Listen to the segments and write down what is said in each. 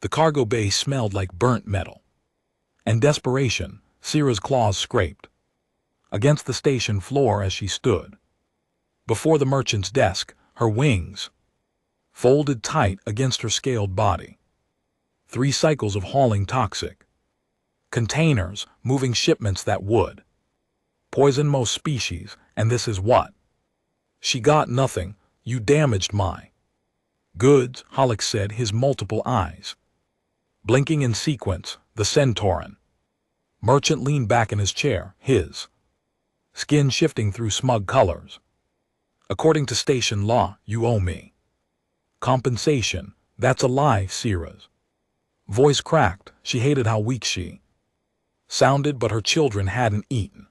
The cargo bay smelled like burnt metal. And desperation, Sierra's claws scraped against the station floor as she stood before the merchant's desk, her wings folded tight against her scaled body. 3 cycles of hauling toxic containers, moving shipments that would poison most species, and this is what she got. Nothing. You damaged my goods, Halleck said, his multiple eyes blinking in sequence. The Centauran merchant leaned back in his chair, his skin shifting through smug colors. According to station law, you owe me compensation. That's a lie. Sierra's voice cracked. She hated how weak she sounded, but her children hadn't eaten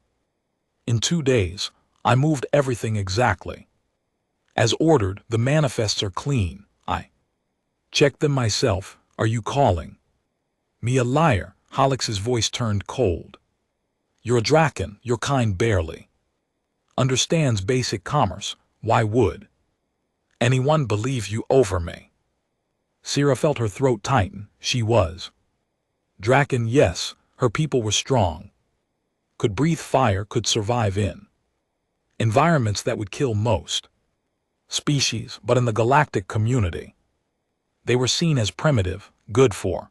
in 2 days. I moved everything exactly as ordered. The manifests are clean. I checked them myself. Are you calling me a liar? Halleck's voice turned cold. You're a Draken. Your kind barely understands basic commerce. Why would anyone believe you over me? Sierra felt her throat tighten. She was Draken, yes. Her people were strong, could breathe fire, could survive in environments that would kill most species, but in the galactic community, they were seen as primitive, good for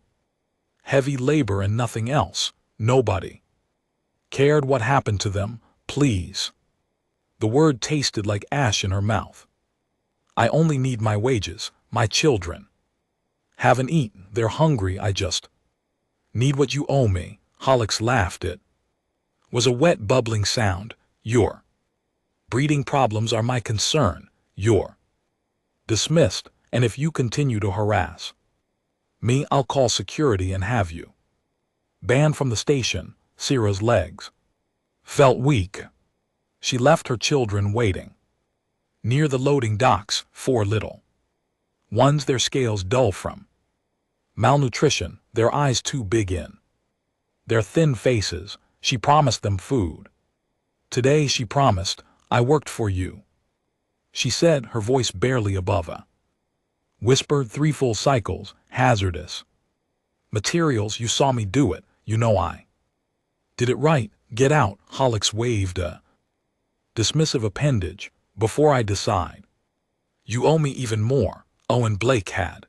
heavy labor and nothing else. Nobody cared what happened to them. Please. The word tasted like ash in her mouth. I only need my wages. My children haven't eaten. They're hungry. I just need what you owe me. Halleck laughed. It was a wet, bubbling sound. Your breeding problems are my concern. You're dismissed, and if you continue to harass me, I'll call security and have you banned from the station. Sierra's legs felt weak. She left her children waiting near the loading docks. 4 little ones, their scales dull from malnutrition, their eyes too big in their thin faces. She promised them food. Today she promised, I worked for you, she said, her voice barely above a whisper. 3 full cycles, hazardous materials. You saw me do it. You know I did it right. Get out. Halleck waved a dismissive appendage. Before I decide, you owe me even more. Owen Blake had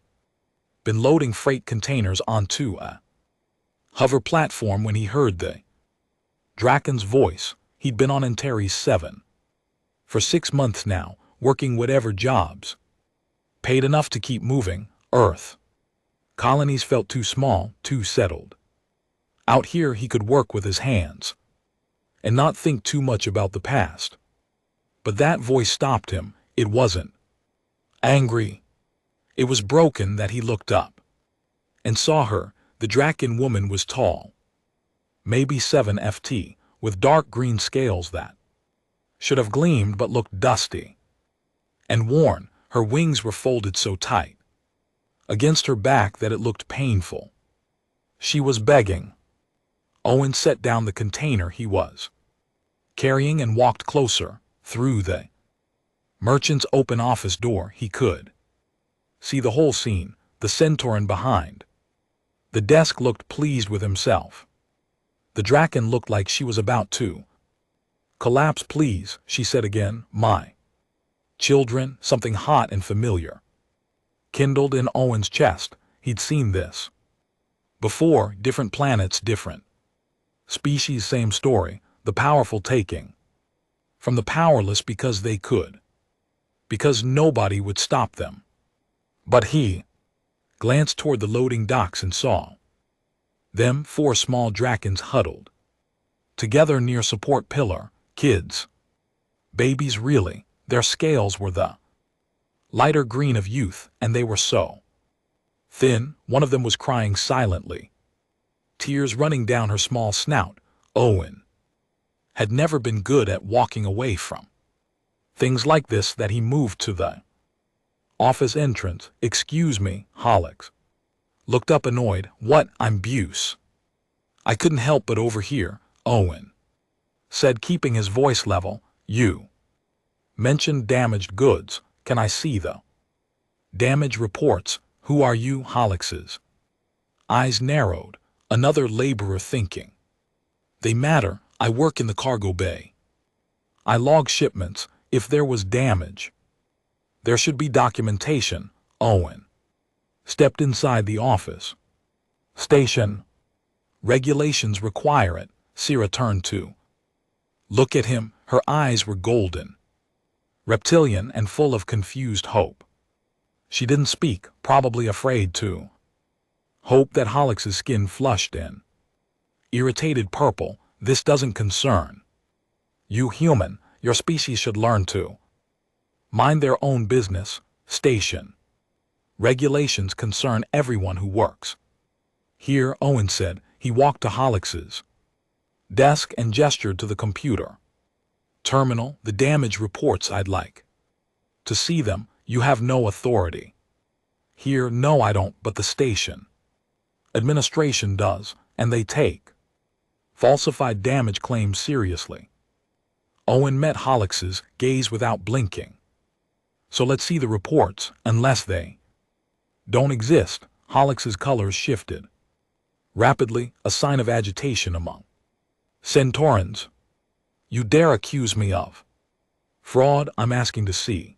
been loading freight containers onto a hover platform when he heard the Draken's voice. He'd been on Antares 7 for 6 months now, working whatever jobs paid enough to keep moving. Earth colonies felt too small, too settled. Out here he could work with his hands and not think too much about the past. But that voice stopped him. It wasn't angry. It was broken. That he looked up and saw her. The Draken woman was tall, maybe 7 ft, with dark green scales that should have gleamed but looked dusty and worn. Her wings were folded so tight against her back that it looked painful. She was begging. Owen set down the container he was carrying and walked closer. Through the merchant's open office door he could see the whole scene, the Centauran behind the desk looked pleased with himself. The Draken looked like she was about to collapse. Please, she said again. My children. Something hot and familiar kindled in Owen's chest. He'd seen this before. Different planets, different species, same story. The powerful taking from the powerless because they could, because nobody would stop them. But he glanced toward the loading docks and saw them. 4 small Drakens huddled together near support pillar. Kids, babies really. Their scales were the lighter green of youth, and they were so thin. One of them was crying silently, tears running down her small snout. Owen had never been good at walking away from things like this. That he moved to the office entrance. Excuse me. Halleck looked up annoyed. What? I'm Buse. I couldn't help but overhear. Owen said, keeping his voice level. You mentioned damaged goods. Can I see the damage reports? Who are you? Halleck's Eyes narrowed, another laborer thinking. They matter, I work in the cargo bay. I log shipments, if there was damage. There should be documentation, Owen. Stepped inside the office. Station. Regulations require it, Sierra turned to. Look at him, her eyes were golden. Reptilian and full of confused hope. She didn't speak, probably afraid to. Hope that Holix's skin flushed in. Irritated purple, this doesn't concern. You human, your species should learn to mind their own business, station. Regulations concern everyone who works. Here, Owen said. He walked to Holix's desk and gestured to the computer. Terminal, the damage reports I'd like to see them. You have no authority. Here, no I don't, but the station administration does, and they take falsified damage claims seriously. Owen met Holix's gaze without blinking. So let's see the reports, unless they don't exist. Holix's colors shifted rapidly, a sign of agitation among Centaurans. You dare accuse me of fraud? I'm asking to see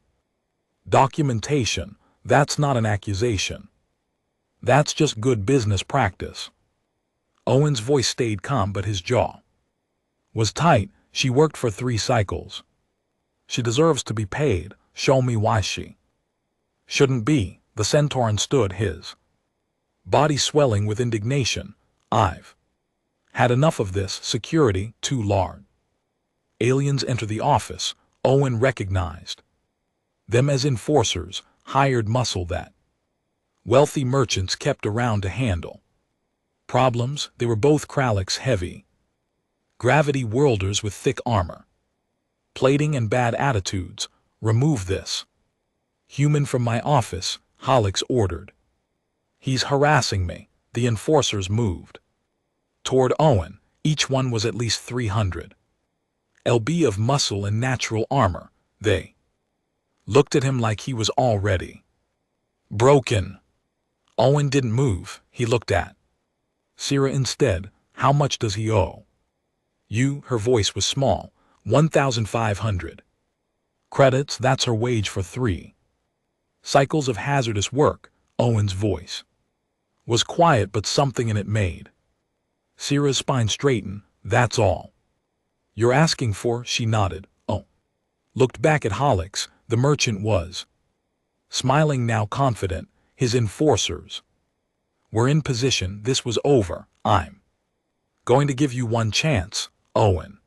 documentation. That's not an accusation. That's just good business practice. Owen's voice stayed calm, but his jaw was tight. She worked for 3 cycles. She deserves to be paid. Show me why she shouldn't be. The Centauran stood, his body swelling with indignation. I've had enough of this. Security, too large. Aliens enter the office. Owen recognized them as enforcers, hired muscle that wealthy merchants kept around to handle problems. They were both Kralix heavy gravity worlders with thick armor, plating and bad attitudes. Remove this human from my office, Holix ordered. He's harassing me. The enforcers moved toward Owen. Each one was at least 300 lb of muscle and natural armor. They looked at him like he was already broken. Owen didn't move. He looked at Sierra instead. How much does he owe you? Her voice was small. 1,500 credits. That's her wage for 3 cycles of hazardous work. Owen's voice was quiet, but something in it made Sierra's spine straighten. That's all you're asking for? She nodded. Oh. Looked back at Holix. The merchant was smiling now, confident. His enforcers were in position. This was over. I'm going to give you one chance, Owen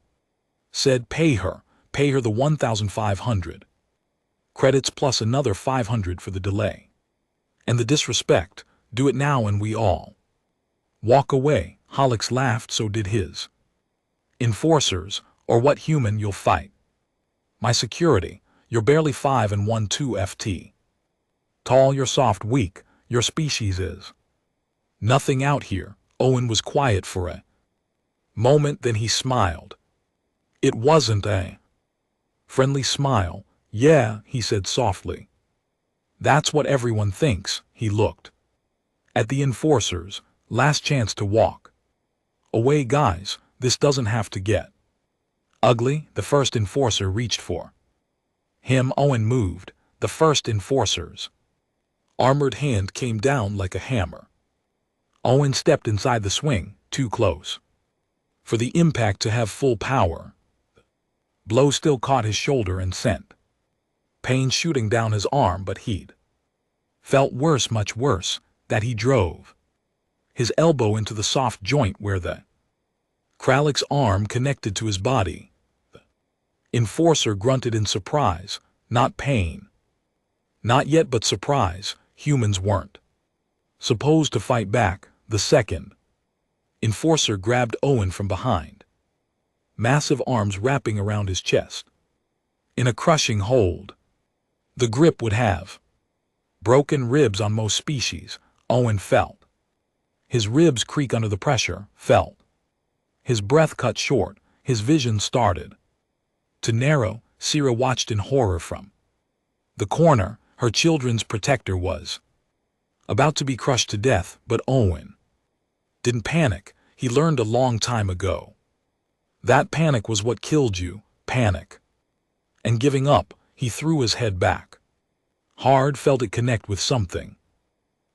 said. Pay her the 1,500 credits plus another 500 for the delay and the disrespect. Do it now and we all walk away. Holix laughed. So did his enforcers. Or what human you'll fight? My security. You're barely 5 and 1/2 ft tall. You're soft, weak. Your species is nothing out here. Owen was quiet for a moment, then he smiled. It wasn't a friendly smile. Yeah, he said softly. That's what everyone thinks. He looked at the enforcers. Last chance to walk away, guys. This doesn't have to get ugly. The first enforcer reached for him. Owen moved. The first enforcer's armored hand came down like a hammer. Owen stepped inside the swing, too close for the impact to have full power. Blow still caught his shoulder and sent pain shooting down his arm, but he'd felt worse, much worse, that he drove his elbow into the soft joint where the Kralix arm connected to his body. The enforcer grunted in surprise, not pain. Not yet, but surprise. Humans weren't supposed to fight back. The second enforcer grabbed Owen from behind, massive arms wrapping around his chest in a crushing hold. The grip would have broken ribs on most species. Owen felt his ribs creak under the pressure, felt his breath cut short. His vision started to narrow. Sierra watched in horror from the corner. Her children's protector was about to be crushed to death, but Owen Didn't panic, he learned a long time ago. That panic was what killed you, panic. And giving up, he threw his head back. Hard felt it connect with something.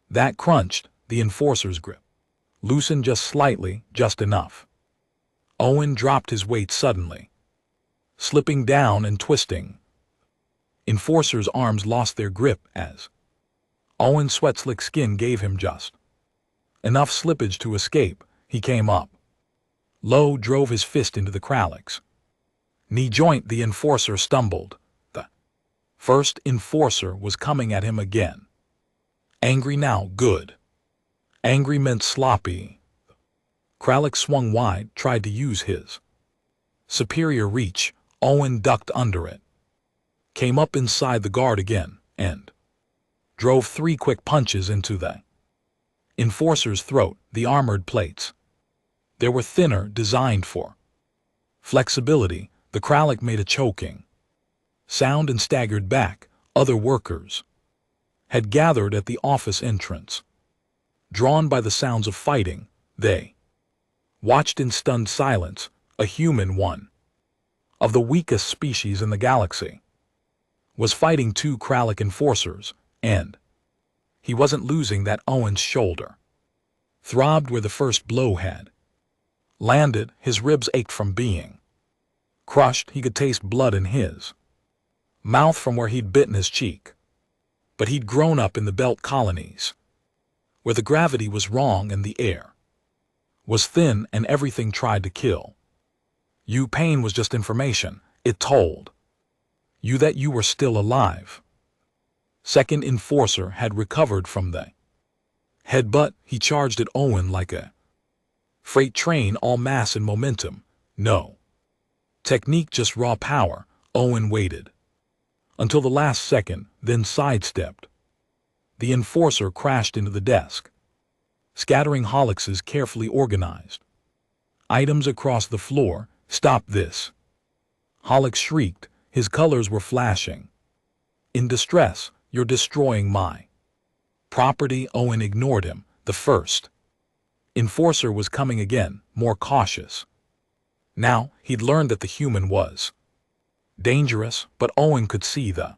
That crunched, the enforcer's grip. Loosened just slightly, just enough. Owen dropped his weight suddenly. Slipping down and twisting. Enforcer's arms lost their grip as Owen's sweat-slick skin gave him just enough slippage to escape. He came up. Lowe drove his fist into the Krallick's knee joint. The enforcer stumbled. The first enforcer was coming at him again. Angry now, good. Angry meant sloppy. Krallick swung wide, tried to use his superior reach. Owen ducked under it. Came up inside the guard again, and drove 3 quick punches into the enforcer's throat. The armored plates, they were thinner, designed for flexibility. The Krallick made a choking sound and staggered back. Other workers had gathered at the office entrance. Drawn by the sounds of fighting, they watched in stunned silence. A human, one of the weakest species in the galaxy, was fighting 2 Krallick enforcers, and he wasn't losing. That Owen's shoulder throbbed where the first blow had landed. His ribs ached from being crushed. He could taste blood in his mouth from where he'd bitten his cheek. But he'd grown up in the belt colonies, where the gravity was wrong and the air was thin and everything tried to kill you. Pain was just information. It told you that you were still alive. Second enforcer had recovered from the headbutt. He charged at Owen like a freight train, all mass and momentum. No technique, just raw power. Owen waited until the last second, then sidestepped. The enforcer crashed into the desk, scattering Hollicks's carefully organized items across the floor. Stop this! Hollix shrieked. His colors were flashing. In distress. You're destroying my property. Owen ignored him. The first enforcer was coming again, more cautious. Now, he'd learned that the human was dangerous, but Owen could see the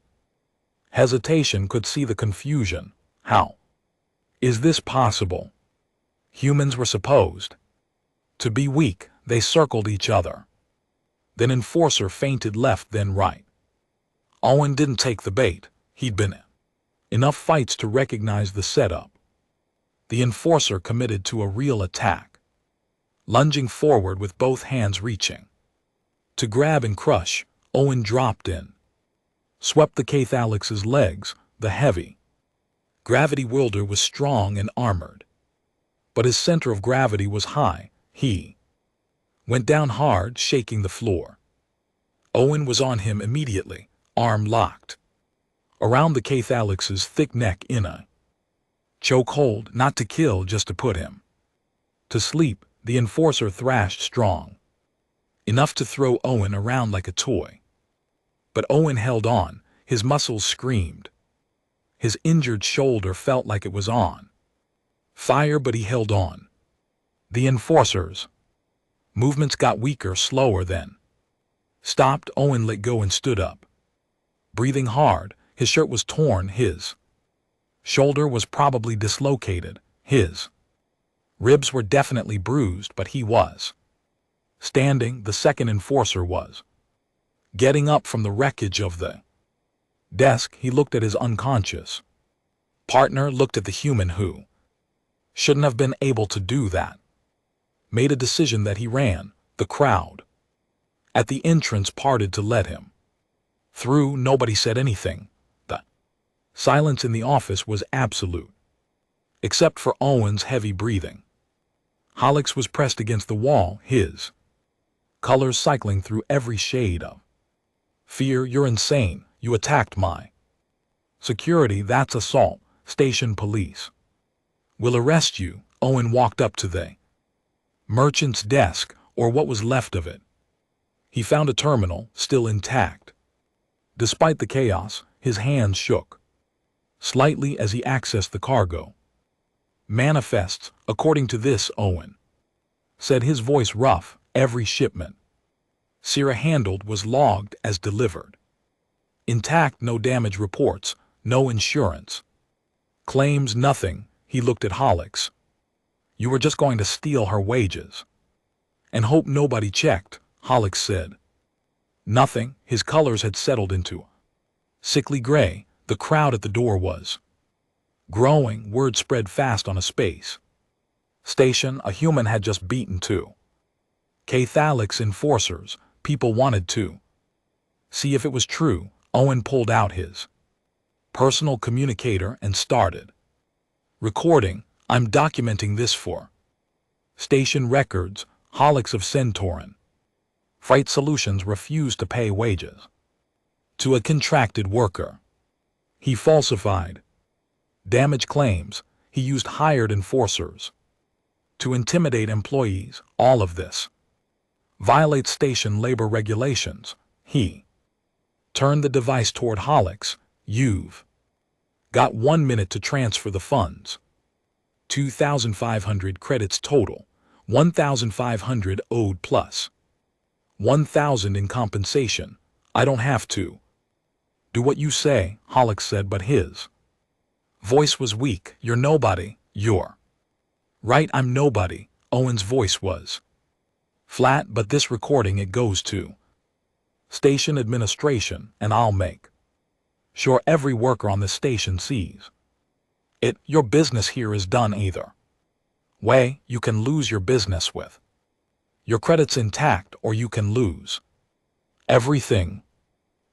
hesitation, could see the confusion. How is this possible? Humans were supposed to be weak. They circled each other. Then enforcer feinted left, then right. Owen didn't take the bait. He'd been in enough fights to recognize the setup. The enforcer committed to a real attack, lunging forward with both hands reaching to grab and crush. Owen dropped in, swept the Kathalix's legs. The heavy gravity wielder was strong and armored, but his center of gravity was high. He went down hard, shaking the floor. Owen was on him immediately, arm locked around the Kathalix's thick neck in a chokehold, not to kill, just to put him to sleep. The enforcer thrashed strong, enough to throw Owen around like a toy. But Owen held on. His muscles screamed. His injured shoulder felt like it was on fire, but he held on. The enforcer's movements got weaker, slower, then stopped. Owen let go and stood up, breathing hard. His shirt was torn. His shoulder was probably dislocated. His ribs were definitely bruised, but he was standing. The second enforcer was getting up from the wreckage of the desk. He looked at his unconscious partner, looked at the human who shouldn't have been able to do that. Made a decision that he ran. The crowd at the entrance parted to let him through. Nobody said anything. The silence in the office was absolute, except for Owen's heavy breathing. Hollix was pressed against the wall, his colors cycling through every shade of fear. You're insane. You attacked my security. That's assault. Station police will arrest you. Owen walked up to the merchant's desk, or what was left of it. He found a terminal, still intact. Despite the chaos, his hands shook slightly as he accessed the cargo Manifests, according to this, Owen said, his voice rough. Every shipment Sierra handled was logged as delivered. Intact, no damage reports, no insurance claims, nothing. He looked at Holix. You were just going to steal her wages and hope nobody checked, Holix said. Nothing. His colors had settled into sickly gray. The crowd at the door was growing. Word spread fast on a space station. A human had just beaten two Catholics enforcers. People wanted to see if it was true. Owen pulled out his personal communicator and started recording. I'm documenting this for station records. Holix of Centauran Freight Solutions refused to pay wages to a contracted worker. He falsified damage claims. He used hired enforcers to intimidate employees. All of this violates station labor regulations. He turned the device toward Holix. You've got 1 minute to transfer the funds. 2,500 credits total. 1,500 owed plus 1,000 in compensation. I don't have to do what you say, Holix said, but his voice was weak. You're nobody. You're right, I'm nobody. Owen's voice was flat. But this recording, it goes to station administration, and I'll make sure every worker on the station sees it. Your business here is done either way. You can lose your business with your credits intact, or you can lose everything.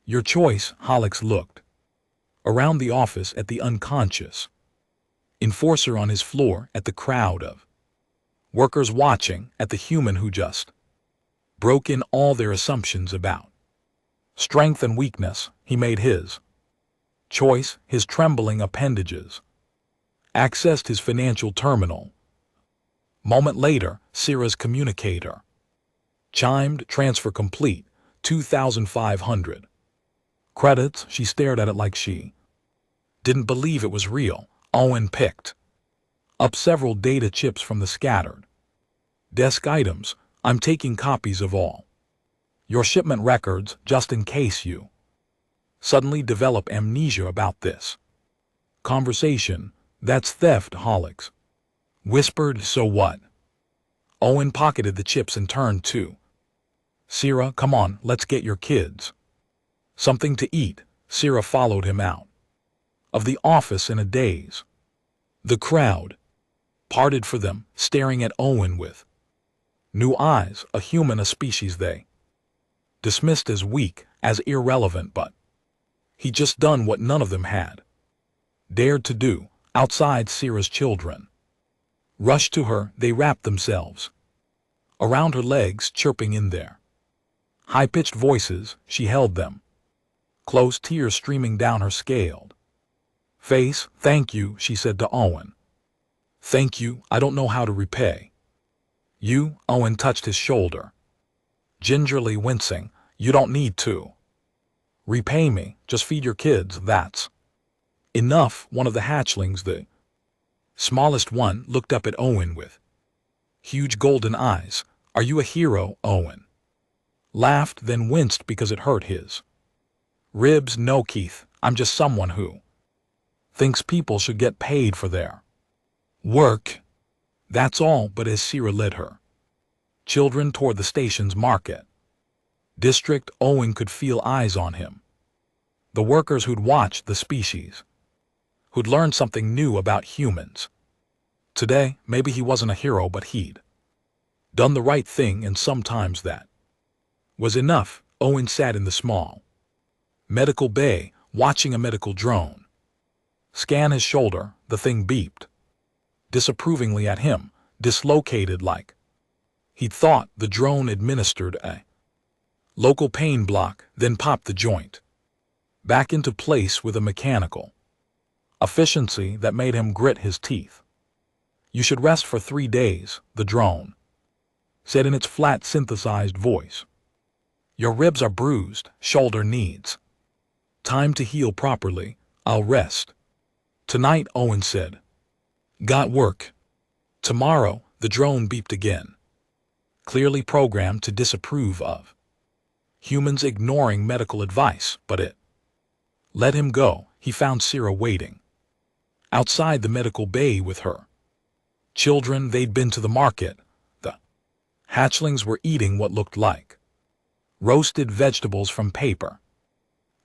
Your choice. Holix looked around the office at the unconscious enforcer on his floor, at the crowd of workers watching, at the human who just broke in all their assumptions about strength and weakness. He made his choice. His trembling appendages accessed his financial terminal. Moment later, Sierra's communicator chimed. Transfer complete. 2,500 credits. She stared at it like she didn't believe it was real. Owen picked up several data chips from the scattered desk items. I'm taking copies of all your shipment records, just in case you suddenly develop amnesia about this conversation. That's theft, Holix whispered. So what? Owen pocketed the chips and turned to Sierra. Come on, let's get your kids something to eat. Sierra followed him out of the office in a daze. The crowd parted for them, staring at Owen with new eyes. A human, a species they dismissed as weak, as irrelevant, but he'd just done what none of them had dared to do. Outside, Sierra's children rushed to her. They wrapped themselves around her legs, chirping in their high-pitched voices. She held them close, tears streaming down her scaled face. Thank you, she said to Owen. Thank you. I don't know how to repay you. Owen touched his shoulder, gingerly wincing. You don't need to repay me. Just feed your kids. That's enough. One of the hatchlings, the smallest one, looked up at Owen with huge golden eyes. Are you a hero? Owen laughed, then winced because it hurt his ribs. No, Keith. I'm just someone who thinks people should get paid for their work. That's all. But as Sierra led her children toward the station's market district, Owen could feel eyes on him. The workers who'd watched the species, who'd learned something new about humans. Today, maybe he wasn't a hero, but he'd done the right thing, and sometimes that was enough. Owen sat in the small medical bay, watching a medical drone scan his shoulder. The thing beeped disapprovingly at him, dislocated like he'd thought. The drone administered a local pain block, then popped the joint back into place with a mechanical efficiency that made him grit his teeth. You should rest for 3 days, the drone said in its flat, synthesized voice. Your ribs are bruised. Shoulder needs time to heal properly. I'll rest tonight, Owen said. Got work. Tomorrow, the drone beeped again, clearly programmed to disapprove of humans ignoring medical advice, but it let him go. He found Sierra waiting outside the medical bay with her children. They'd been to the market. The hatchlings were eating what looked like roasted vegetables from paper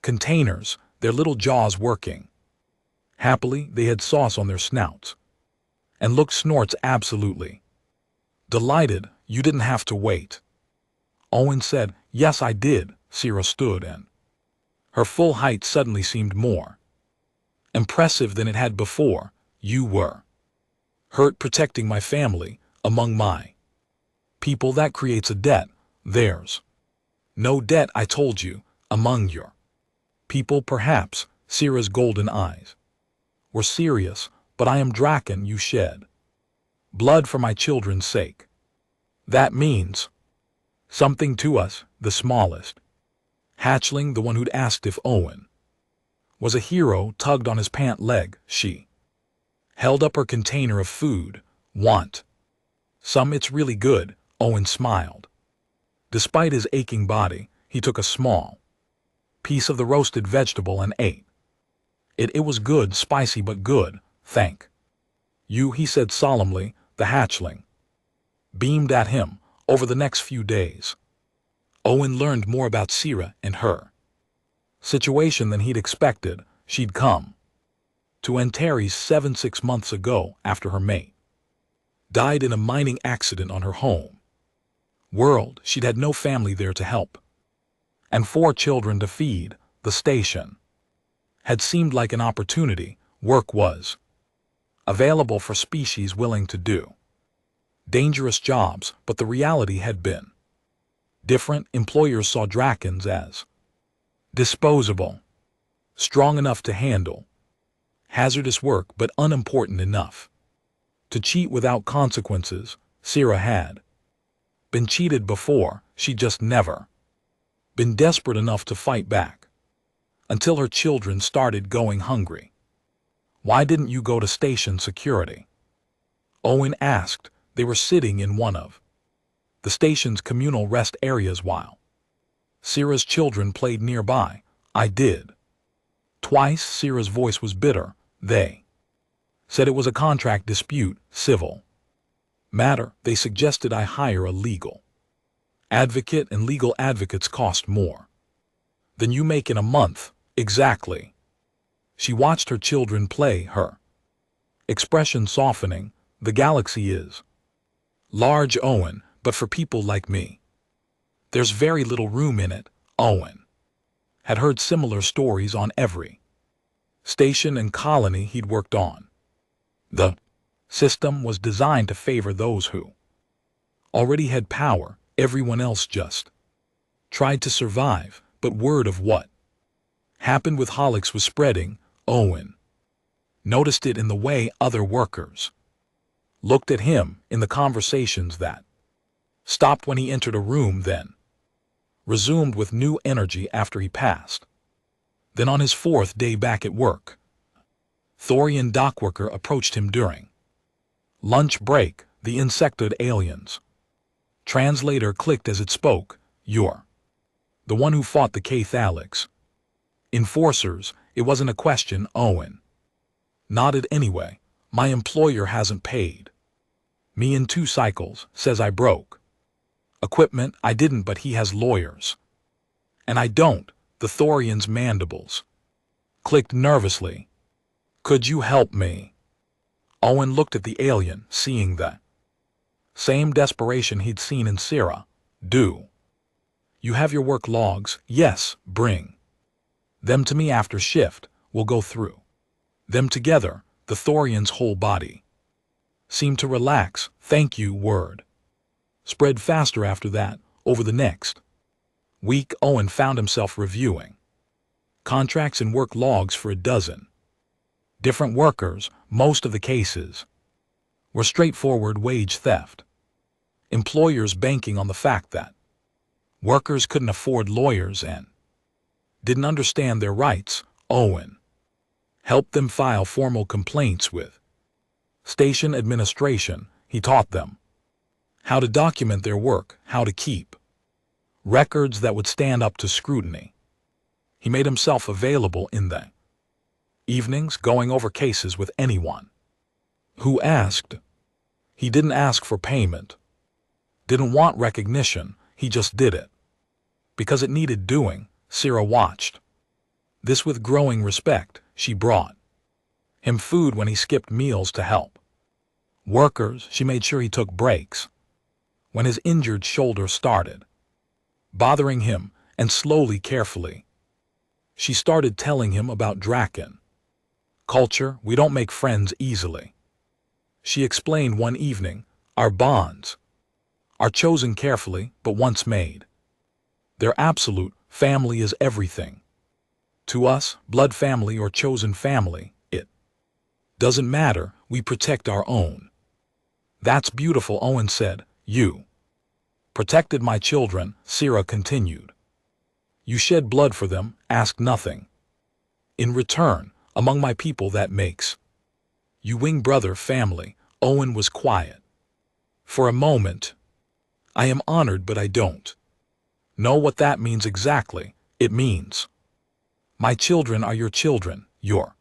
containers, their little jaws working. Happily, they had sauce on their snouts and looked snorts absolutely delighted. You didn't have to wait. Owen said, yes, I did. Sierra stood, and her full height suddenly seemed more impressive than it had before. You were hurt protecting my family, among my people. That creates a debt. There's no debt, I told you, among your people. Perhaps. Sierra's golden eyes were serious. But I am Draken. You shed blood for my children's sake. That means something to us. The smallest hatchling, the one who'd asked if Owen was a hero, tugged on his pant leg. She held up her container of food. Want some? It's really good. Owen smiled. Despite his aching body, he took a small piece of the roasted vegetable and ate it. It was good, spicy but good. Thank you, he said solemnly. The hatchling beamed at him. Over the next few days, Owen learned more about Sierra and her situation than he'd expected. She'd come to Antares 6 months ago after her mate died in a mining accident on her home world. She'd had no family there to help and 4 children to feed. The station had seemed like an opportunity. Work was available for species willing to do dangerous jobs, but the reality had been different. Employers saw Drakens as disposable, strong enough to handle hazardous work, but unimportant enough to cheat without consequences. Sierra had been cheated before. She'd just never been desperate enough to fight back until her children started going hungry. Why didn't you go to station security? Owen asked. They were sitting in one of the station's communal rest areas while Sierra's children played nearby. I did. Twice. Sierra's voice was bitter. They said it was a contract dispute, civil matter. They suggested I hire a legal advocate, and legal advocates cost more than you make in a month. Exactly. She watched her children play, her expression softening. The galaxy is large, Owen, but for people like me, there's very little room in it. Owen had heard similar stories on every station and colony he'd worked on. The system was designed to favor those who already had power. Everyone else just tried to survive. But word of what happened with Holix was spreading. Owen noticed it in the way other workers looked at him, in the conversations that stopped when he entered a room, then resumed with new energy after he passed. Then on his 4th day back at work, Thorian dockworker approached him during lunch break. The insectoid aliens translator clicked as it spoke. You're the one who fought the Cathalics enforcers. It wasn't a question. Owen nodded. Anyway, my employer hasn't paid me in 2 cycles. Says I broke equipment. I didn't, but he has lawyers. And I don't. The Thorian's mandibles clicked nervously. Could you help me? Owen looked at the alien, seeing the same desperation he'd seen in Sierra. Do you have your work logs? Yes. Bring them to me after shift. We'll go through them together. The Thorian's whole body seemed to relax. Thank you. Word spread faster after that. Over the next week, Owen found himself reviewing contracts and work logs for a dozen different workers. Most of the cases were straightforward wage theft. Employers banking on the fact that workers couldn't afford lawyers and didn't understand their rights. Owen helped them file formal complaints with Station administration, he taught them. How to document their work, how to keep records that would stand up to scrutiny. He made himself available in the evenings, going over cases with anyone who asked. He didn't ask for payment, didn't want recognition, he just did it. Because it needed doing, Sierra watched. This with growing respect. She brought him food when he skipped meals to help workers. She made sure he took breaks when his injured shoulder started bothering him, and slowly, carefully, she started telling him about Draken culture. We don't make friends easily, she explained one evening. Our bonds are chosen carefully, but once made, they're absolute. Family is everything to us, blood family or chosen family, it doesn't matter. We protect our own. That's beautiful, Owen said. You protected my children, Sierra continued. You shed blood for them, ask nothing in return. Among my people that makes you wing brother family. Owen was quiet for a moment. I am honored, but I don't know what that means exactly. It means my children are your children, your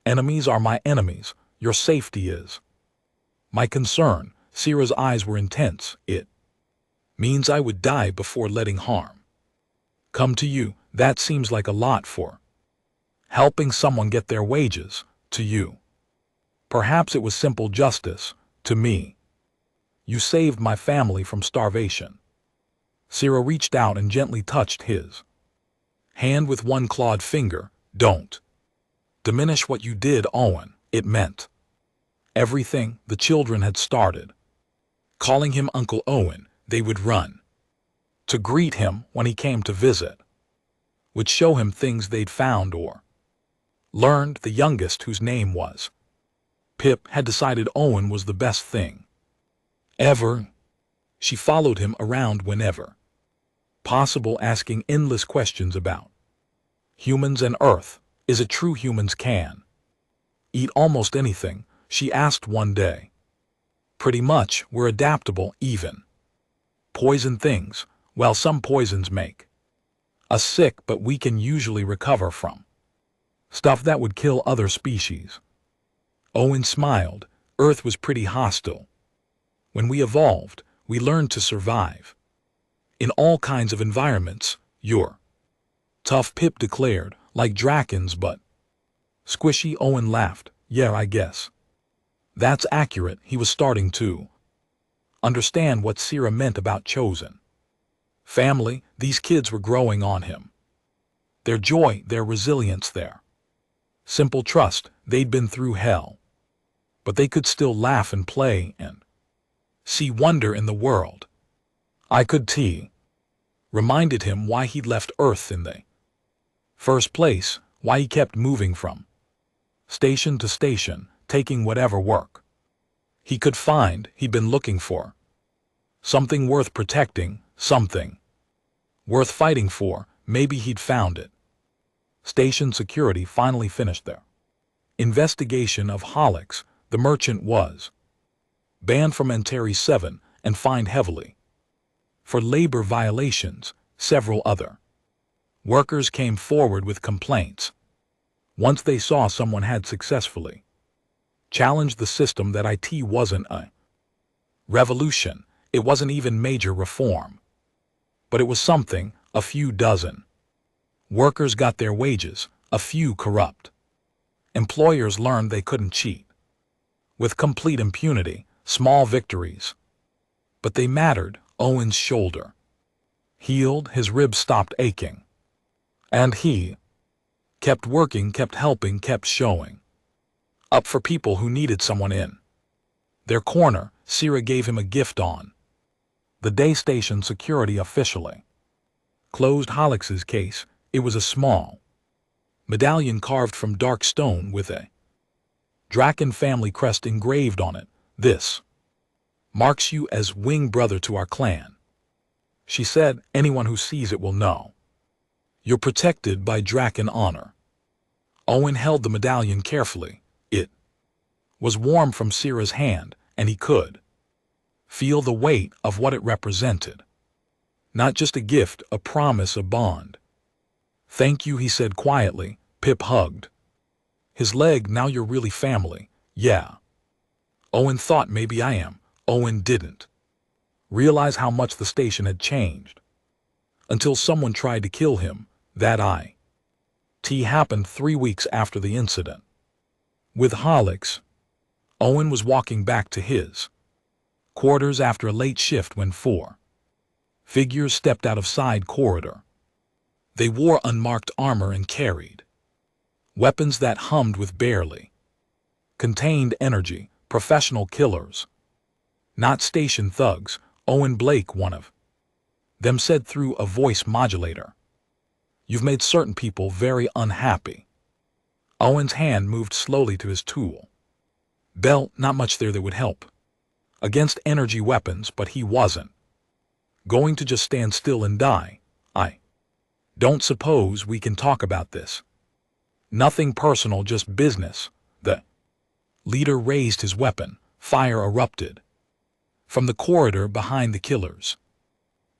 enemies are my enemies, your safety is my concern. Sierra's eyes were intense. It means I would die before letting harm come to you. That seems like a lot for helping someone get their wages. To you, perhaps it was simple justice. To me, you saved my family from starvation. Sierra reached out and gently touched his hand with one clawed finger. Don't diminish what you did, Owen. It meant everything. The children had started calling him Uncle Owen. They would run to greet him when he came to visit, would show him things they'd found or learned. The youngest, whose name was Pip, had decided Owen was the best thing ever. She followed him around whenever possible, asking endless questions about humans and Earth. Is it true humans can eat almost anything? She asked one day. Pretty much. We're adaptable, even poison things. Well, some poisons make us sick, but we can usually recover from stuff that would kill other species. Owen smiled. Earth was pretty hostile. When we evolved, we learned to survive in all kinds of environments. You're tough, Pip declared, like Drakens, but squishy. Owen laughed. Yeah, I guess that's accurate. He was starting to understand what Sierra meant about chosen family. These kids were growing on him. Their joy, their resilience, their simple trust. They'd been through hell, but they could still laugh and play and see wonder in the world. I could too. Reminded him why he'd left Earth in the first place, why he kept moving from station to station, taking whatever work he could find. He'd been looking for something worth protecting, something worth fighting for. Maybe he'd found it. Station security finally finished their investigation of Holix. The merchant was banned from Antares 7 and fined heavily for labor violations. Several other workers came forward with complaints once they saw someone had successfully challenged the system. That IT wasn't a revolution, it wasn't even major reform, but it was something. A few dozen workers got their wages, a few corrupt employers learned they couldn't cheat with complete impunity. Small victories, but they mattered. Owen's shoulder healed, his ribs stopped aching, and he kept working, kept helping, kept showing up for people who needed someone in their corner. Sierra gave him a gift on the day station security officially closed Holix's case. It was a small medallion carved from dark stone with a Draken family crest engraved on it. This marks you as wing brother to our clan, she said. Anyone who sees it will know you're protected by Draken honor. Owen held the medallion carefully. It was warm from Sierra's hand, and he could feel the weight of what it represented. Not just a gift, a promise, a bond. "Thank you," he said quietly. Pip hugged his leg. "Now you're really family." "Yeah." Owen thought, "Maybe I am." Owen didn't realize how much the station had changed until someone tried to kill him. That IT happened 3 weeks after the incident. With Holix, Owen was walking back to his quarters after a late shift when 4 figures stepped out of side corridor. They wore unmarked armor and carried weapons that hummed with barely contained energy. Professional killers, not station thugs. Owen Blake, one of them, said through a voice modulator, "You've made certain people very unhappy." Owen's hand moved slowly to his tool belt. Not much there that would help against energy weapons, but he wasn't going to just stand still and die. "I don't suppose we can talk about this." "Nothing personal, just business." The leader raised his weapon. Fire erupted from the corridor behind the killers.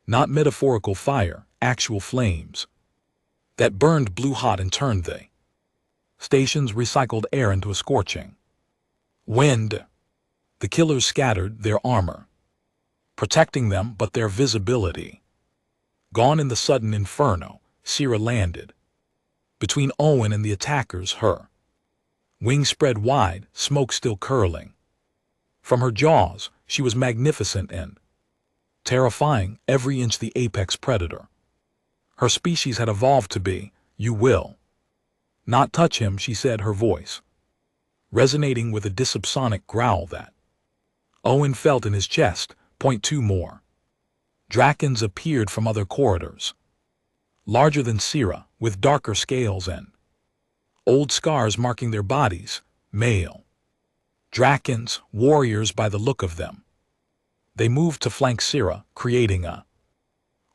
Not metaphorical fire, actual flames that burned blue hot and turned the station's recycled air into a scorching wind. The killers scattered, their armor protecting them, but their visibility gone in the sudden inferno. Sierra landed between Owen and the attackers. Her wings spread wide, smoke still curling from her jaws. She was magnificent and terrifying, every inch the apex predator her species had evolved to be. "You will not touch him," she said, her voice resonating with a dysubsonic growl that Owen felt in his chest. Point 2 more Drakens appeared from other corridors, larger than Sierra, with darker scales and old scars marking their bodies. Male Drakens, warriors by the look of them. They moved to flank Sierra, creating a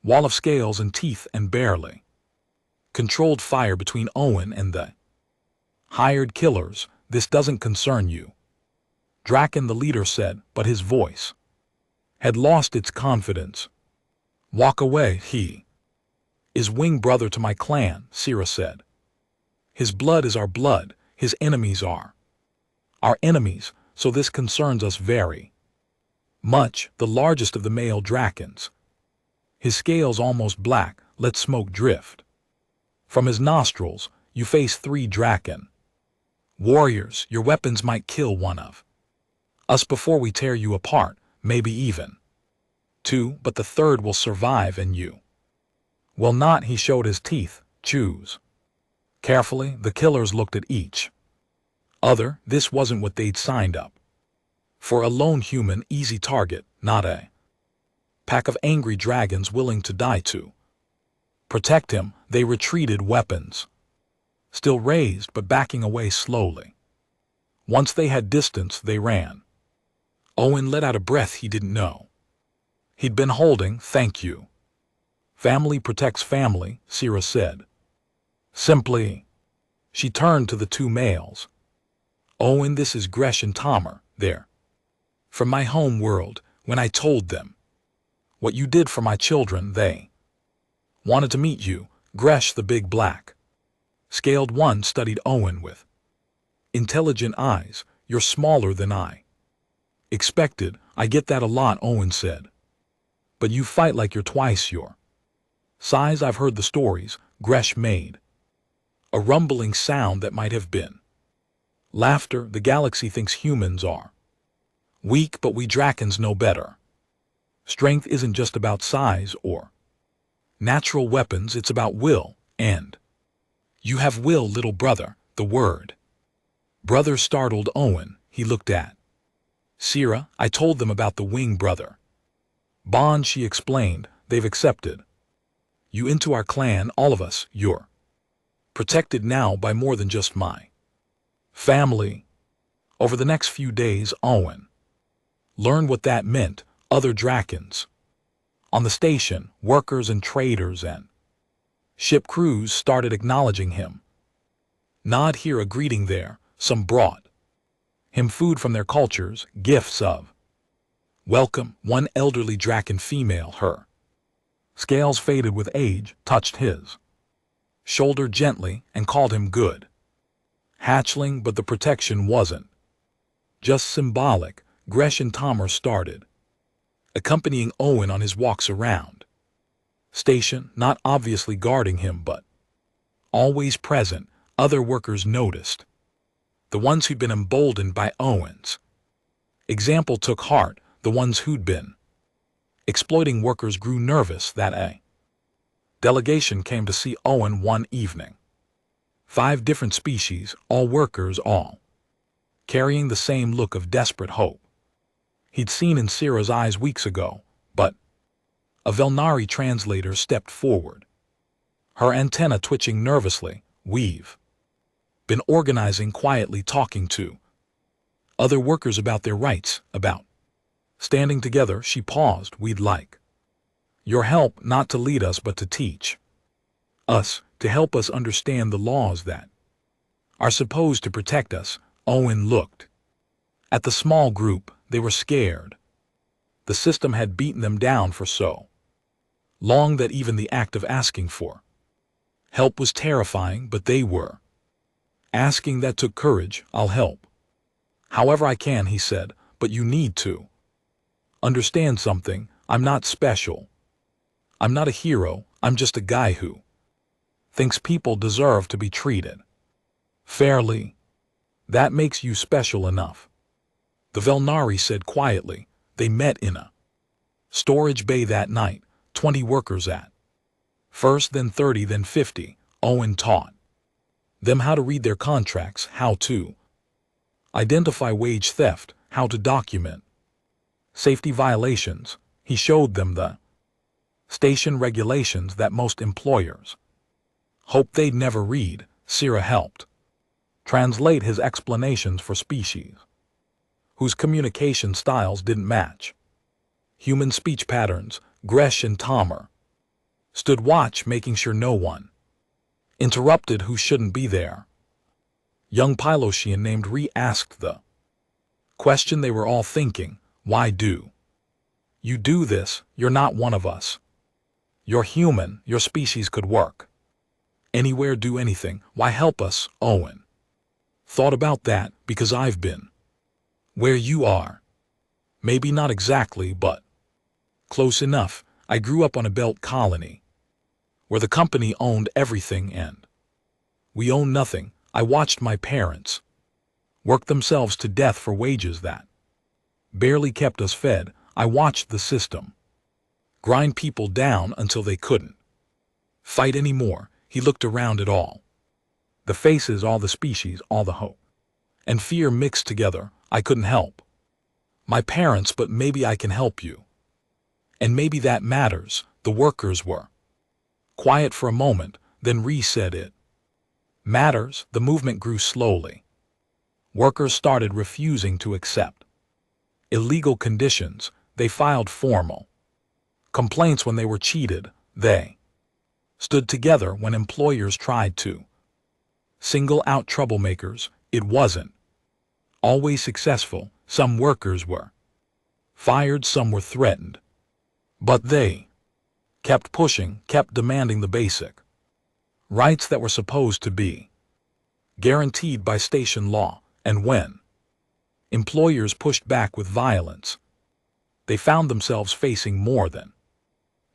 wall of scales and teeth, and barely controlled fire between Owen and the hired killers. "This doesn't concern you," Draken, the leader, said, but his voice had lost its confidence. "Walk away. He is wing brother to my clan," Sierra said. "His blood is our blood. His enemies are our enemies, so this concerns us very much." The largest of the male Drakens, his scales almost black, let smoke drift from his nostrils. "You face 3 Draken warriors. Your weapons might kill one of us before we tear you apart, maybe even 2, but the 3rd will survive and you will not." He showed his teeth. "Choose carefully." The killers looked at each other. This wasn't what they'd signed up for. A lone human, easy target, not a pack of angry dragons willing to die to protect him. They retreated, weapons still raised but backing away slowly. Once they had distance, they ran. Owen let out a breath he didn't know he'd been holding. "Thank you." "Family protects family," Sierra said simply. She turned to the 2 males. "Owen, this is Gresh and Tomer. They're from my home world. When I told them what you did for my children, they wanted to meet you." Gresh, the big black scaled one, studied Owen with intelligent eyes. "You're smaller than I expected." "I get that a lot," Owen said. "But you fight like you're twice your size." "I've heard the stories." Gresh made a rumbling sound that might have been laughter. "The galaxy thinks humans are weak, but we Drakens know better. Strength isn't just about size or natural weapons, it's about will, and you have will, little brother." The word brother startled Owen. He looked at Sierra. "I told them about the wing brother bond," she explained. "They've accepted you into our clan, all of us. You're protected now by more than just my family." Over the next few days, Owen learned what that meant. Other Drakens on the station, workers and traders and ship crews, started acknowledging him. Nod here, a greeting there. Some brought him food from their cultures, gifts of welcome. One elderly Draken female, her scales faded with age, touched his shoulder gently and called him good hatchling, but the protection wasn't just symbolic. Gresh and Tomer started accompanying Owen on his walks around station, not obviously guarding him but always present. Other workers noticed. The ones who'd been emboldened by Owen's example took heart. The ones who'd been exploiting workers grew nervous. That a delegation came to see Owen one evening. 5 different species, all workers, all carrying the same look of desperate hope he'd seen in Syrah's eyes weeks ago. But a Velnari translator stepped forward, her antenna twitching nervously. We've been organizing quietly, talking to other workers about their rights, about standing together. She paused. We'd like your help, not to lead us but to teach us, to help us understand the laws that are supposed to protect us. Owen looked at the small group. They were scared. The system had beaten them down for so long that even the act of asking for help was terrifying, but they were asking. That took courage. I'll help however I can, he said, but you need to understand something. I'm not special. I'm not a hero. I'm just a guy who thinks people deserve to be treated fairly. That makes you special enough, the Velnari said quietly. They met in a storage bay that night, 20 workers at first, then 30, then 50. Owen taught them how to read their contracts, how to identify wage theft, how to document safety violations. He showed them the station regulations that most employers hoped they'd never read. Syrah helped translate his explanations for species whose communication styles didn't match human speech patterns. Gresh and Tomer stood watch, making sure no one interrupted who shouldn't be there. Young Pyloshian named Re asked the question they were all thinking. Why do you do this? You're not one of us. You're human. Your species could work anywhere, do anything. Why help us? Owen thought about that. Because I've been where you are. Maybe not exactly, but close enough. I grew up on a belt colony where the company owned everything and we owned nothing. I watched my parents work themselves to death for wages that barely kept us fed. I watched the system grind people down until they couldn't fight anymore. He looked around at all the faces, all the species, all the hope and fear mixed together. I couldn't help my parents, but maybe I can help you. And maybe that matters. The workers were quiet for a moment, then Re said, it matters. The movement grew slowly. Workers started refusing to accept illegal conditions. They filed formal complaints when they were cheated. They stood together when employers tried to single out troublemakers. It wasn't always successful. Some workers were fired, some were threatened. But they kept pushing, kept demanding the basic rights that were supposed to be guaranteed by station law. And when employers pushed back with violence, they found themselves facing more than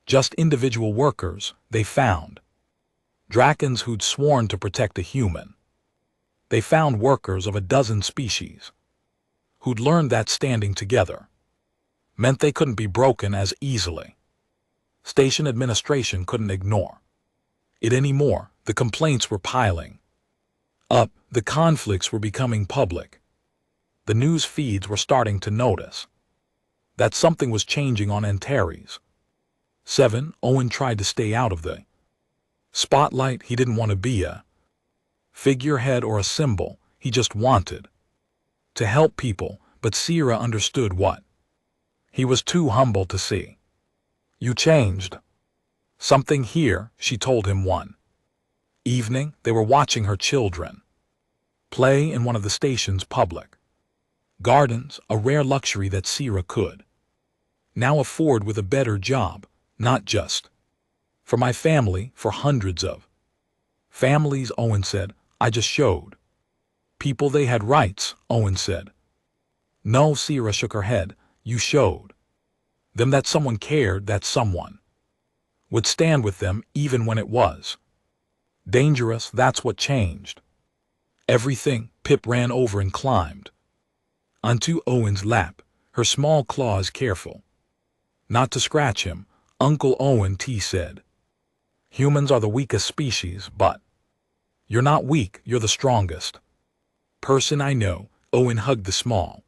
just individual workers. They found Drakens who'd sworn to protect a human. They found workers of a dozen species who'd learned that standing together meant they couldn't be broken as easily. Station administration couldn't ignore it anymore. The complaints were piling up. The conflicts were becoming public. The news feeds were starting to notice that something was changing on Antares 7. Owen tried to stay out of the spotlight. He didn't want to be a figurehead or a symbol. He just wanted to help people. But Syrah understood what he was too humble to see. You changed something here, she told him one evening. They were watching her children play in one of the station's public Gardens, a rare luxury that Sierra could now afford with a better job, not just for my family, for hundreds of families, Owen said. I just showed people they had rights, Owen said. No, Sierra shook her head. You showed them that someone cared, that someone would stand with them even when it was dangerous. That's what changed everything. Pip ran over and climbed onto Owen's lap, her small claws careful not to scratch him. Uncle Owen T said, humans are the weakest species, but you're not weak, you're the strongest person I know. Owen hugged the small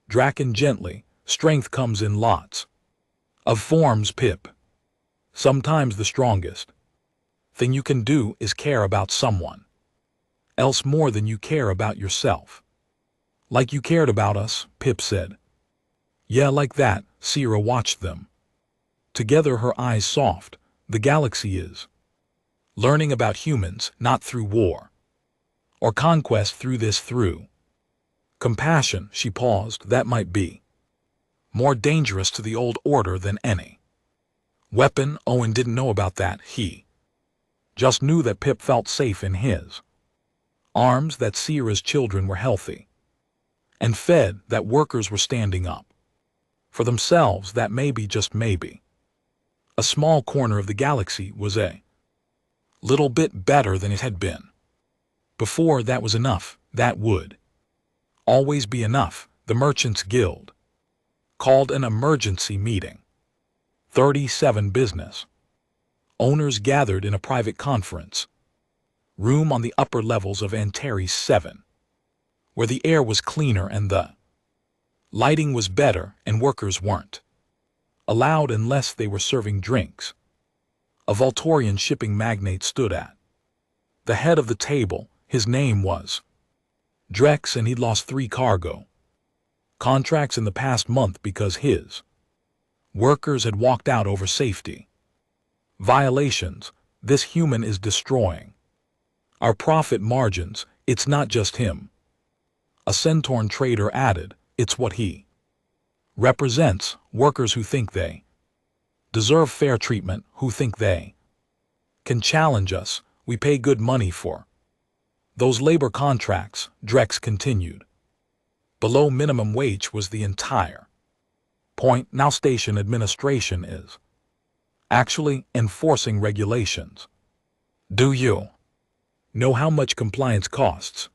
Draken gently. Strength comes in lots of forms, Pip. Sometimes the strongest thing you can do is care about someone else more than you care about yourself. Like you cared about us, Pip said. Yeah, like that. Sierra watched them together, her eyes soft. The galaxy is learning about humans, not through war or conquest, through this, through compassion. She paused. That might be more dangerous to the old order than any weapon. Owen didn't know about that. He just knew that Pip felt safe in his arms, that Sierra's children were healthy and fed, that workers were standing up for themselves, that maybe, just maybe, a small corner of the galaxy was a little bit better than it had been before. That was enough. That would always be enough. The Merchants Guild called an emergency meeting. 37 business owners gathered in a private conference room on the upper levels of Antares 7, where the air was cleaner and the lighting was better, and workers weren't allowed unless they were serving drinks. A Voltorian shipping magnate stood at the head of the table. His name was Drex, and he'd lost 3 cargo contracts in the past month because his workers had walked out over safety violations. This human is destroying our profit margins. It's not just him, a Centauran trader added. It's what he represents. Workers who think they deserve fair treatment, who think they can challenge us. We pay good money for those labor contracts, Drex continued. Below minimum wage was the entire point. Now station administration is actually enforcing regulations. Do you know how much compliance costs?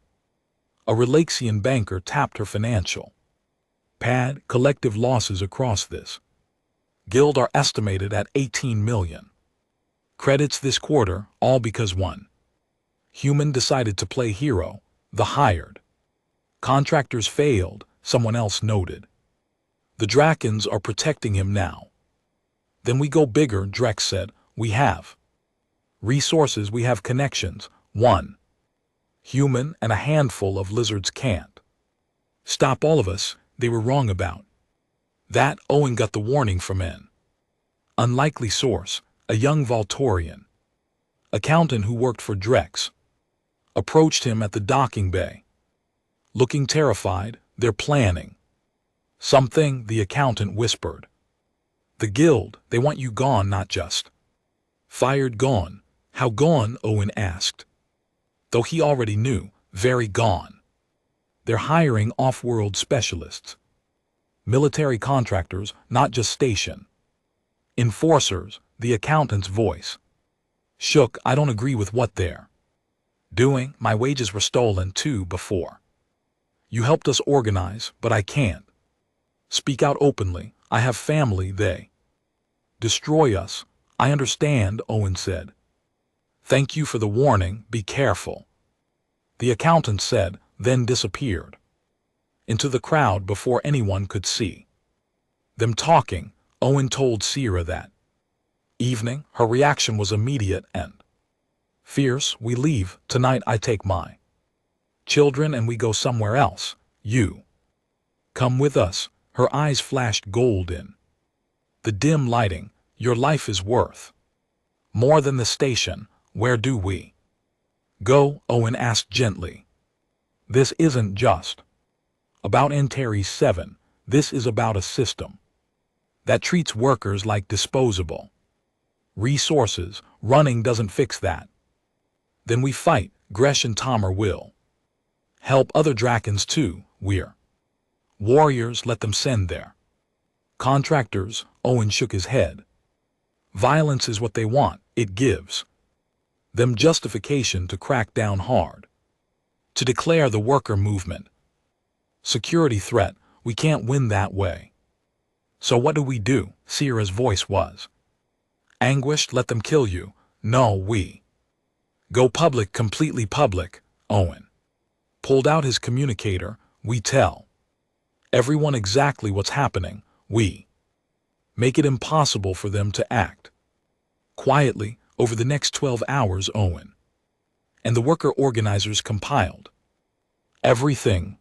A Relaxian banker tapped her financial pad. Collective losses across this guild are estimated at 18 million credits this quarter, all because one human decided to play hero. The hired contractors failed, someone else noted. The Drakens are protecting him now. Then we go bigger, Drex said. We have resources, we have connections. One human and a handful of lizards can't stop all of us. They were wrong about that. Owen got the warning from an unlikely source. A young Voltorian accountant who worked for Drex approached him at the docking bay, looking terrified. They're planning something, the accountant whispered. The guild, they want you gone, not just fired. Gone? How gone? Owen asked, though he already knew. Very gone. They're hiring off-world specialists, military contractors, not just station enforcers. The accountant's voice shook. I don't agree with what they're doing. My wages were stolen too before you helped us organize, but I can't speak out openly. I have family. They destroy us. I understand, Owen said. Thank you for the warning. Be careful, the accountant said, then disappeared into the crowd before anyone could see them talking. Owen told Sierra that evening. Her reaction was immediate and fierce. We leave tonight. I take my children and we go somewhere else. You come with us. Her eyes flashed gold in the dim lighting. Your life is worth more than the station. Where do we go? Owen asked gently. This isn't just About Antares 7, this is about a system that treats workers like disposable resources. Running doesn't fix that. Then we fight. Gresh and Tomer will help other Drakens too. We're warriors, let them send their contractors. Owen shook his head. Violence is what they want. It gives them justification to crack down hard, to declare the worker movement security threat. We can't win that way. So what do? Sierra's voice was anguished. Let them kill you. No, we go public, completely public. Owen pulled out his communicator. We tell everyone exactly what's happening. We make it impossible for them to act quietly. Over the next 12 hours, Owen and the worker organizers compiled everything,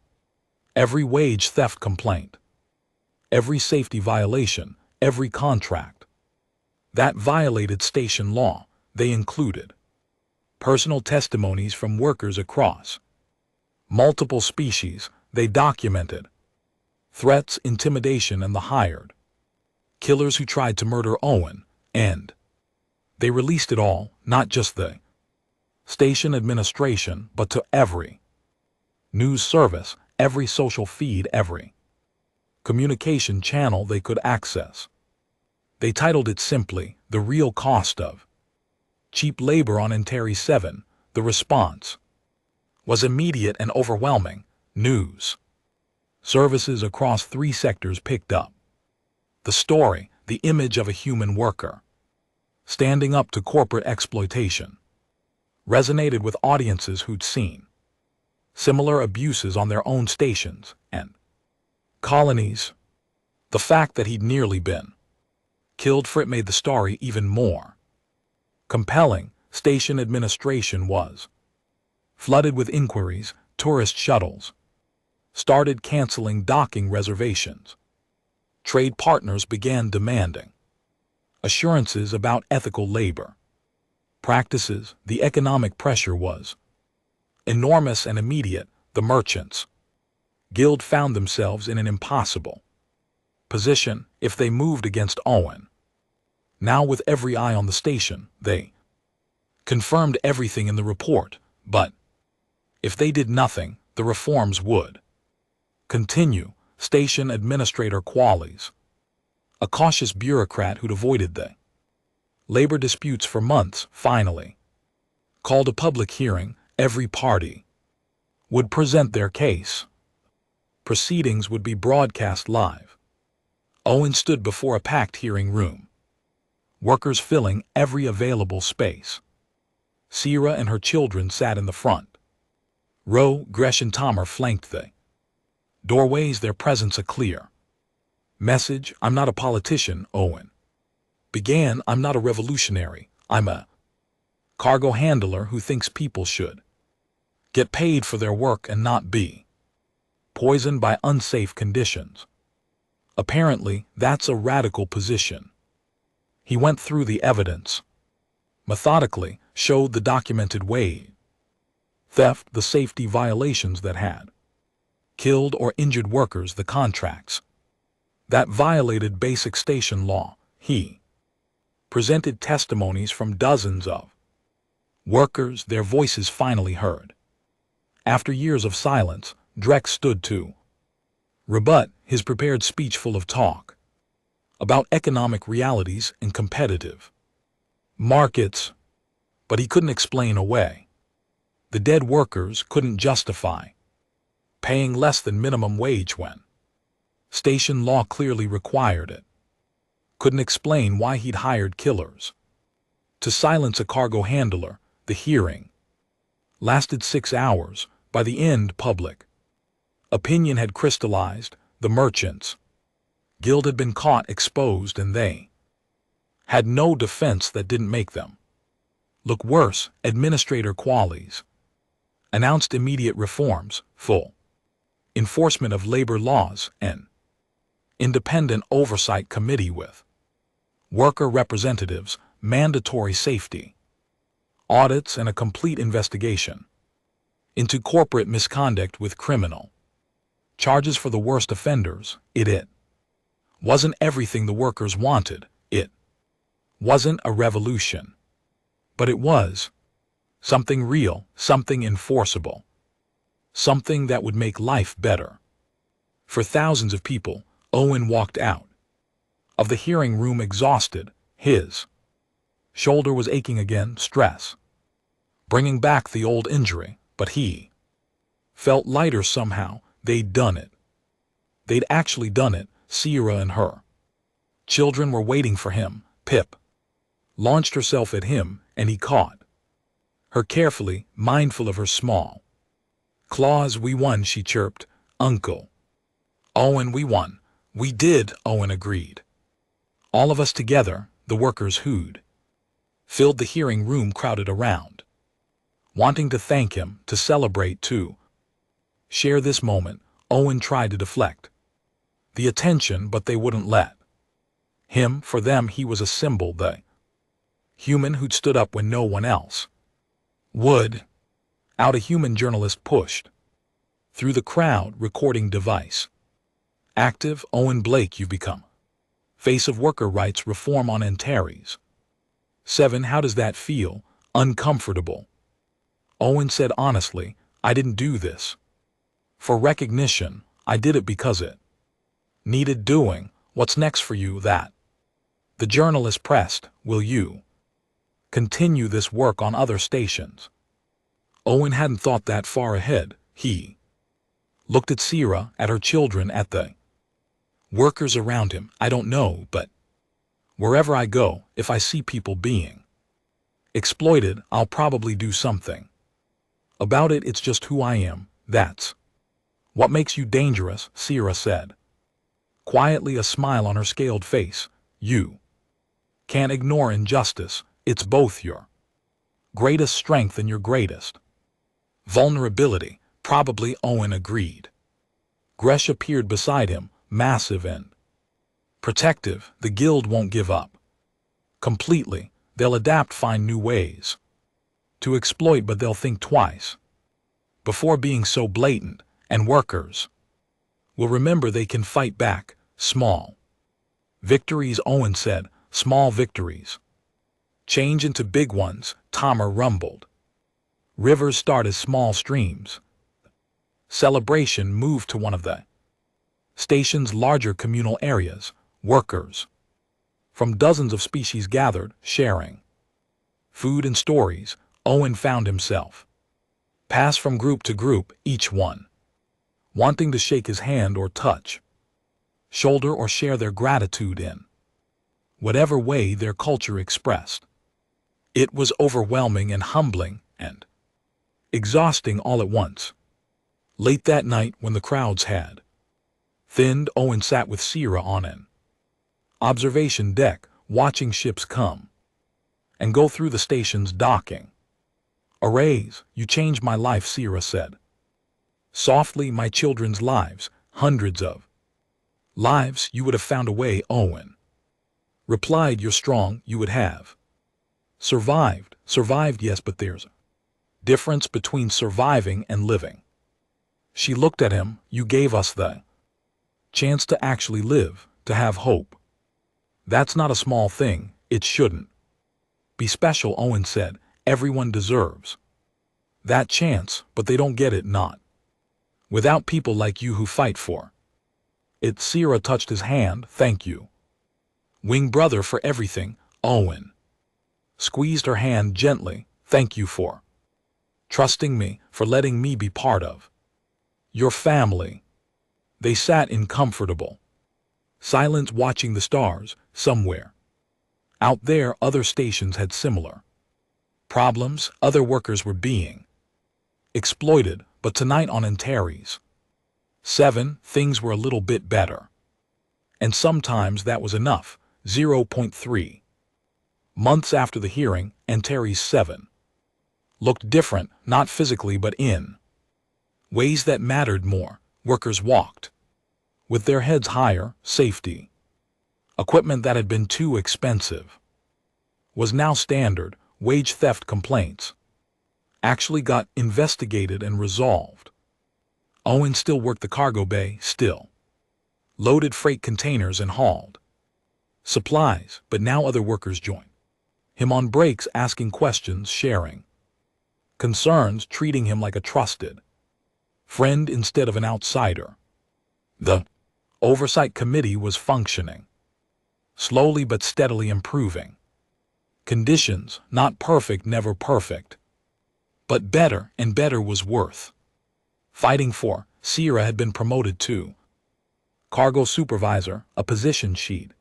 every wage theft complaint, every safety violation, every contract that violated station law. They included personal testimonies from workers across multiple species. They documented threats, intimidation, and the hired killers who tried to murder Owen, and they released it all, not just the station administration, but to every news service, every social feed, every communication channel they could access. They titled it simply, "The Real Cost of Cheap Labor on Antares 7. The response was immediate and overwhelming. News services across 3 sectors picked up the story. The image of a human worker standing up to corporate exploitation resonated with audiences who'd seen similar abuses on their own stations and colonies. The fact that he'd nearly been killed for it made the story even more compelling. Station administration was flooded with inquiries. Tourist shuttles started canceling docking reservations. Trade partners began demanding assurances about ethical labor practices. The economic pressure was enormous and immediate. The Merchants Guild found themselves in an impossible position if they moved against Owen. Now, with every eye on the station, they confirmed everything in the report, but if they did nothing, the reforms would continue. Station Administrator Qualies, a cautious bureaucrat who'd avoided the labor disputes for months, finally called a public hearing. Every party would present their case. Proceedings would be broadcast live. Owen stood before a packed hearing room, workers filling every available space. Sierra and her children sat in the front row. Gresh and Tomer flanked the doorways, their presence a clear message. I'm not a politician, Owen began. I'm not a revolutionary. I'm a cargo handler who thinks people should get paid for their work and not be poisoned by unsafe conditions. Apparently, that's a radical position. He went through the evidence methodically, showed the documented wage theft, the safety violations that had killed or injured workers, the contracts that violated basic station law. He presented testimonies from dozens of workers, their voices finally heard. After years of silence, Drek stood to rebut, his prepared speech full of talk about economic realities and competitive markets. But he couldn't explain away the dead workers, couldn't justify paying less than minimum wage when station law clearly required it, couldn't explain why he'd hired killers to silence a cargo handler. The hearing lasted 6 hours. By the end, public opinion had crystallized. The Merchants Guild had been caught, exposed, and they had no defense that didn't make them look worse. Administrator Qualies announced immediate reforms, full enforcement of labor laws, an independent oversight committee with worker representatives, mandatory safety audits, and a complete investigation into corporate misconduct with criminal Charges for the worst offenders. It wasn't everything the workers wanted. It wasn't a revolution. But it was something real, something enforceable, something that would make life better. For thousands of people, Owen walked out of the hearing room exhausted. His shoulder was aching again, stress bringing back the old injury, but he felt lighter somehow. They'd done it. They'd actually done it. Sierra and her children were waiting for him. Pip launched herself at him, and he caught her carefully, mindful of her small claws. "We won," she chirped. "Uncle Owen, we won." "We did," Owen agreed. "All of us together." The workers who'd filled the hearing room crowded around, wanting to thank him, to celebrate, to share this moment. Owen tried to deflect the attention, but they wouldn't let him. For them, he was a symbol, the human who'd stood up when no one else would. Out, a human journalist pushed through the crowd, recording device active. "Owen Blake, you've become face of worker rights reform on Antares 7. How does that feel?" "Uncomfortable," Owen said honestly. "I didn't do this for recognition. I did it because it needed doing." "What's next for you?" That the journalist pressed. "Will you continue this work on other stations?" Owen hadn't thought that far ahead. He looked at Sierra, at her children, at the workers around him. "I don't know, but wherever I go, if I see people being exploited, I'll probably do something about it. It's just who I am." "That's what makes you dangerous," Sierra said quietly, a smile on her scaled face. "You can't ignore injustice. It's both your greatest strength and your greatest vulnerability." "Probably," Owen agreed. Gresh appeared beside him, massive and protective. "The guild won't give up completely. They'll adapt, find new ways to exploit, but they'll think twice before being so blatant. And workers will remember they can fight back. Small victories," Owen said. "Small victories change into big ones." Tomer rumbled. "Rivers start as small streams." Celebration moved to one of the station's larger communal areas. Workers from dozens of species gathered, sharing food and stories. Owen found himself pass from group to group, each one wanting to shake his hand or touch shoulder or share their gratitude in whatever way their culture expressed. It was overwhelming and humbling and exhausting all at once. Late that night, when the crowds had thinned, Owen sat with Sierra on an observation deck, watching ships come and go through the station's docking arrays. "You changed my life," Sierra said softly. "My children's lives, hundreds of lives. You would have found a way," Owen replied. "You're strong. You would have survived." "Survived, yes, but there's a difference between surviving and living." She looked at him. "You gave us the chance to actually live, to have hope. That's not a small thing. It shouldn't be special," Owen said. "Everyone deserves that chance, but they don't get it, not without people like you who fight for it." Sierra touched his hand. "Thank you, wing brother, for everything." Owen squeezed her hand gently. "Thank you for trusting me, for letting me be part of your family." They sat in comfortable silence, watching the stars. Somewhere out there, other stations had similar problems. Other workers were being exploited, but tonight on Antares 7, things were a little bit better. And sometimes that was enough. 0.3 months after the hearing, Antares 7 looked different, not physically but in ways that mattered more. Workers walked with their heads higher. Safety equipment that had been too expensive was now standard. Wage theft complaints actually got investigated and resolved. Owen still worked the cargo bay, still loaded freight containers and hauled supplies, but now other workers joined him on breaks, asking questions, sharing concerns, treating him like a trusted friend instead of an outsider. The oversight committee was functioning, slowly but steadily improving. Conditions, not perfect, never perfect, but better and better was worth fighting for. Sierra had been promoted to cargo supervisor, a position she'd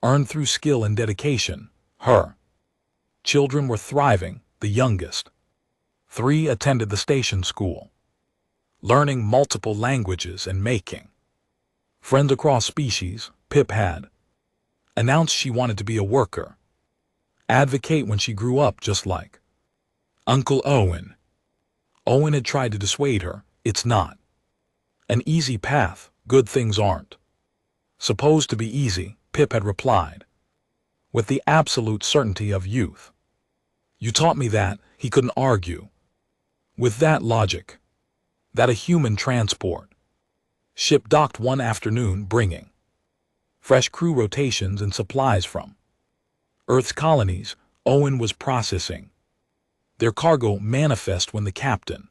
earned through skill and dedication. Her children were thriving. The youngest 3 attended the station school, learning multiple languages and making friends across species. Pip had announced she wanted to be a worker, advocate when she grew up, just like Uncle Owen. Owen had tried to dissuade her. It's not an easy path. Good things aren't supposed to be easy, Pip had replied, with the absolute certainty of youth. You taught me that. He couldn't argue with that logic. That a human transport ship docked one afternoon, bringing fresh crew rotations and supplies from Earth's colonies. Owen was processing their cargo manifest when the captain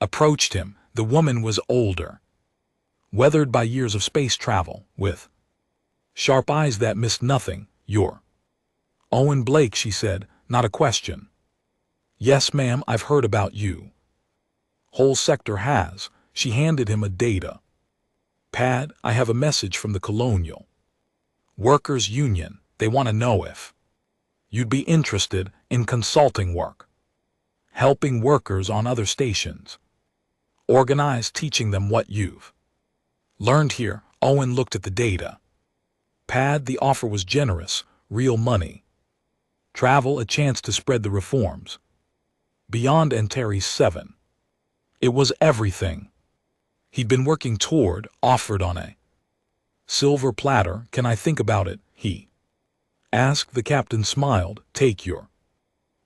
approached him. The woman was older, weathered by years of space travel, with sharp eyes that missed nothing. You're Owen Blake, she said, not a question. Yes, ma'am, I've heard about you. Whole sector has. She handed him a data pad. I have a message from the Colonial Workers Union. They want to know if you'd be interested in consulting work, helping workers on other stations, organize, teaching them what you've learned here. Owen looked at the data pad. The offer was generous. Real money, travel, a chance to spread the reforms beyond Antares 7. It was everything he'd been working toward, offered on a silver platter. Can I think about it? He asked. The captain smiled. Take your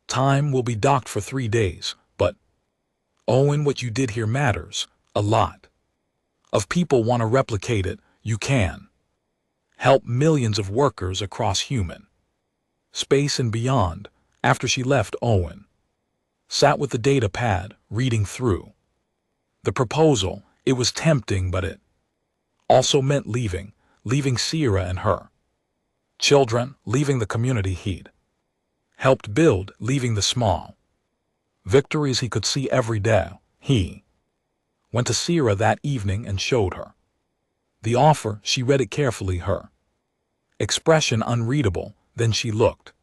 time. Will be docked for 3 days. But, Owen, what you did here matters a lot. Of people want to replicate it. You can help millions of workers across human space and beyond. After she left, Owen sat with the data pad, reading through the proposal. It was tempting, but it also meant leaving Sierra and her children, leaving the community he'd helped build, leaving the small victories he could see every day. He went to Sierra that evening and showed her the offer. She read it carefully, her expression unreadable. Then she looked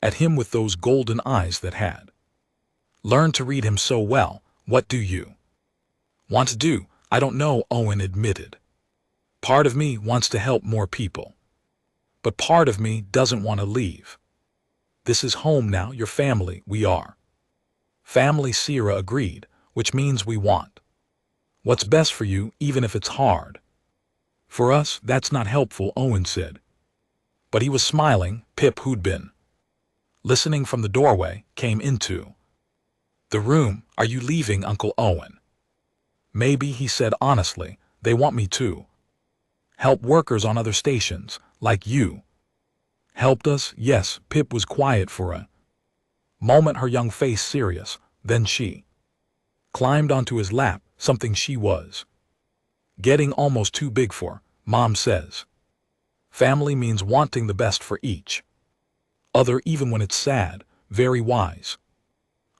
at him with those golden eyes that had learned to read him so well. What do you want to do? I don't know, Owen admitted. Part of me wants to help more people, but part of me doesn't want to leave. This is home now, your family. We are family, Sierra agreed, which means we want what's best for you, even if it's hard. For us, that's not helpful, Owen said. But he was smiling. Pip, who'd been listening from the doorway, came into the room. Are you leaving, Uncle Owen? Maybe, he said honestly. They want me to help workers on other stations, like you helped us. Yes. Pip was quiet for a moment, her young face serious. Then she climbed onto his lap, something she was getting almost too big for. Mom says family means wanting the best for each other, even when it's sad. Very wise.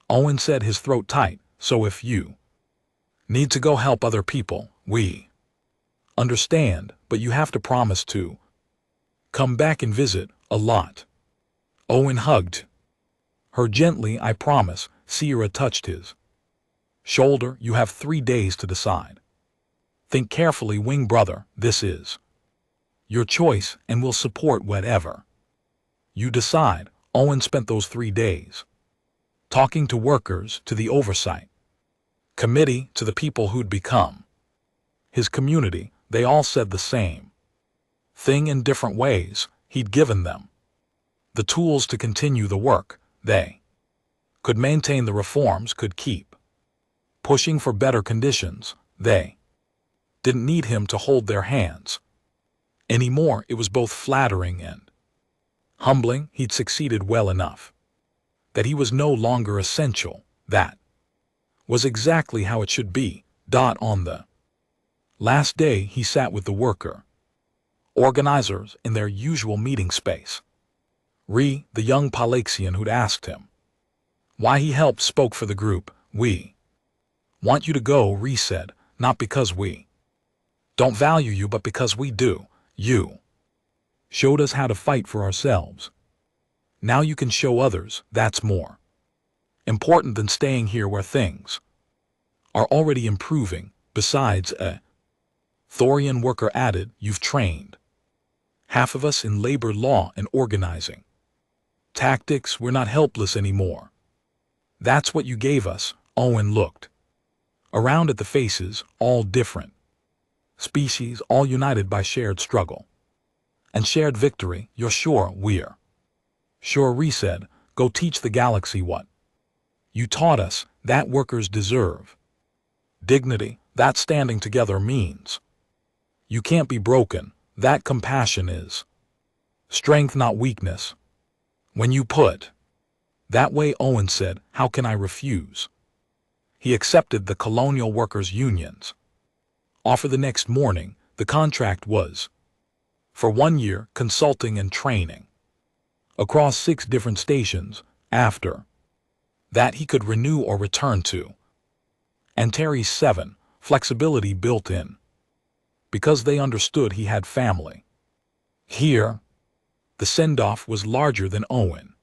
Owen said, his throat tight. So if you need to go help other people, we understand, but you have to promise to come back and visit a lot. Owen hugged her gently. I promise. Sierra touched his shoulder. You have 3 days to decide. Think carefully, wing brother. This is your choice, and we'll support whatever you decide. Owen spent those 3 days talking to workers, to the oversight committee, to the people who'd become his community. They all said the same thing in different ways. He'd given them the tools to continue the work. They could maintain the reforms, could keep pushing for better conditions. They didn't need him to hold their hands anymore. It was both flattering and humbling. He'd succeeded well enough that he was no longer essential. That was exactly how it should be. On the last day, he sat with the worker organizers in their usual meeting space. The young Palaxian who'd asked him why he helped, spoke for the group. "We want you to go," said, "not because we don't value you, but because we do. You showed us how to fight for ourselves. Now you can show others. That's more important than staying here where things are already improving. Besides, a Thorian worker added, "You've trained half of us in labor law and organizing tactics. We're not helpless anymore. That's what you gave us." Owen looked around at the faces, all different species, all united by shared struggle and shared victory. "You're sure?" "We're sure," said. "Go teach the galaxy what you taught us, that workers deserve dignity, that standing together means you can't be broken, that compassion is strength, not weakness. When you put that way," Owen said, "how can I refuse?" He accepted the Colonial Workers' Union's offer the next morning. The contract was for 1 year, consulting and training across 6 different stations. After that, he could renew or return to Antares 7, flexibility built in, because they understood he had family here. The send-off was larger than Owen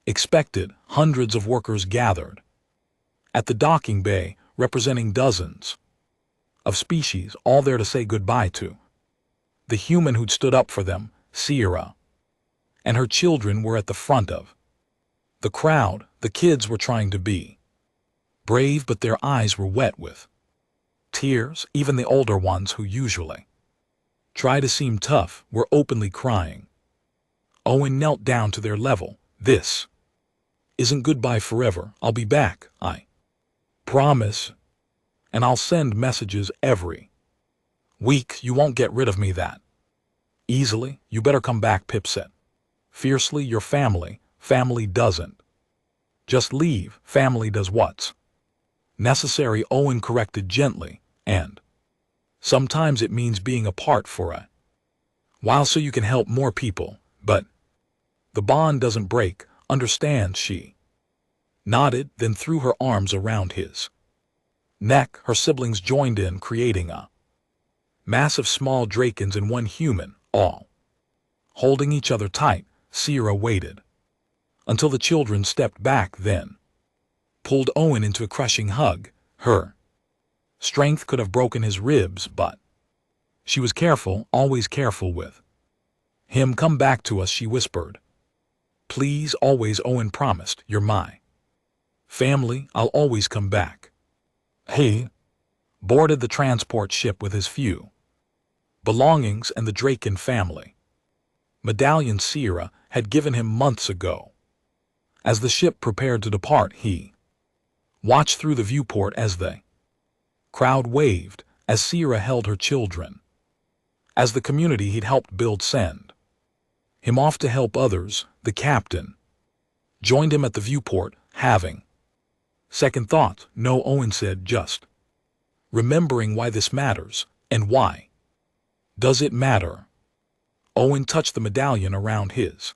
expected. Hundreds of workers gathered at the docking bay, representing dozens of species, all there to say goodbye to the human who'd stood up for them. Sierra and her children were at the front of the crowd. The kids were trying to be brave, but their eyes were wet with tears. Even the older ones, who usually try to seem tough, were openly crying. Owen knelt down to their level. "This isn't goodbye forever. I'll be back, I promise. And I'll send messages every week. You won't get rid of me that easily. You better come back," Pip said fiercely. "Your family doesn't just leave. Family does what's necessary," Owen corrected gently, "and sometimes it means being apart for a while so you can help more people. But the bond doesn't break, understand?" She nodded, then threw her arms around his neck. Her siblings joined in, creating a mass of small Drakens and one human, all holding each other tight. Sierra waited until the children stepped back, then pulled Owen into a crushing hug. Her strength could have broken his ribs, but she was careful, always careful with him. "Come back to us," she whispered. "Please, always," Owen promised. "You're my family. I'll always come back." He boarded the transport ship with his few belongings and the Draken family medallion Sierra had given him months ago. As the ship prepared to depart, he watched through the viewport as the crowd waved, as Sierra held her children, as the community he'd helped build send him off to help others. The captain joined him at the viewport, having second thoughts. "No," Owen said, "just remembering why this matters." "And why does it matter?" Owen touched the medallion around his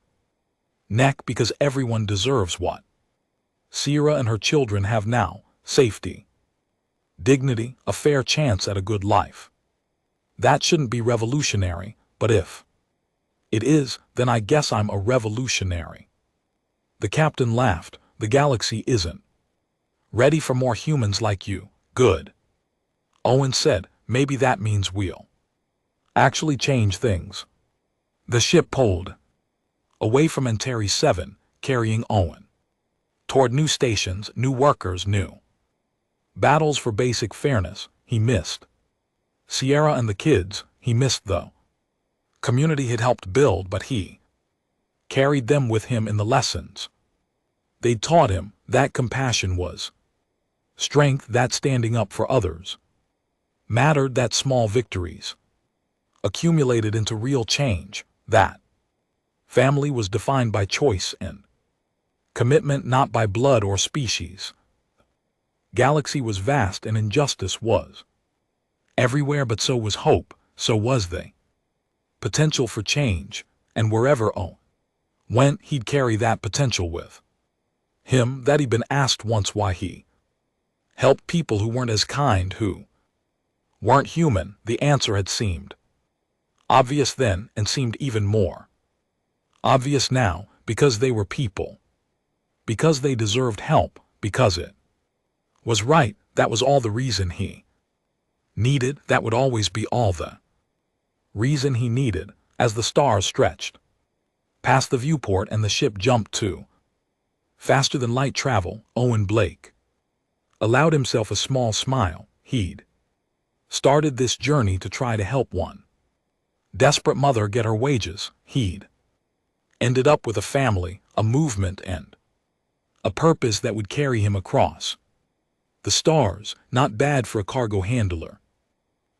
neck. "Because everyone deserves what Sierra and her children have now: safety, dignity, a fair chance at a good life. That shouldn't be revolutionary, but if it is, then I guess I'm a revolutionary." The captain laughed. "The galaxy isn't ready for more humans like you." "Good," Owen said. "Maybe that means we'll actually change things." The ship pulled away from Antares 7, carrying Owen toward new stations, new workers, new battles for basic fairness. He missed Sierra and the kids. He missed the community he'd helped build, but he carried them with him in the lessons they'd taught him. That compassion was strength that standing up for others, mattered that small victories accumulated into real change, that family was defined by choice and commitment, not by blood or species. Galaxy was vast and injustice was everywhere, but so was hope, so was the potential for change, and wherever went, he'd carry that potential with him. That he'd been asked once why he helped people who weren't as kind, who weren't human. The answer had seemed obvious then and seemed even more obvious now, because they were people, because they deserved help, because it was right. That was all the reason he needed. That would always be all the reason he needed. As the stars stretched past the viewport and the ship jumped to faster than light travel, Owen Blake allowed himself a small smile. He'd started this journey to try to help one desperate mother get her wages. He'd ended up with a family, a movement, and a purpose that would carry him across the stars. Not bad for a cargo handler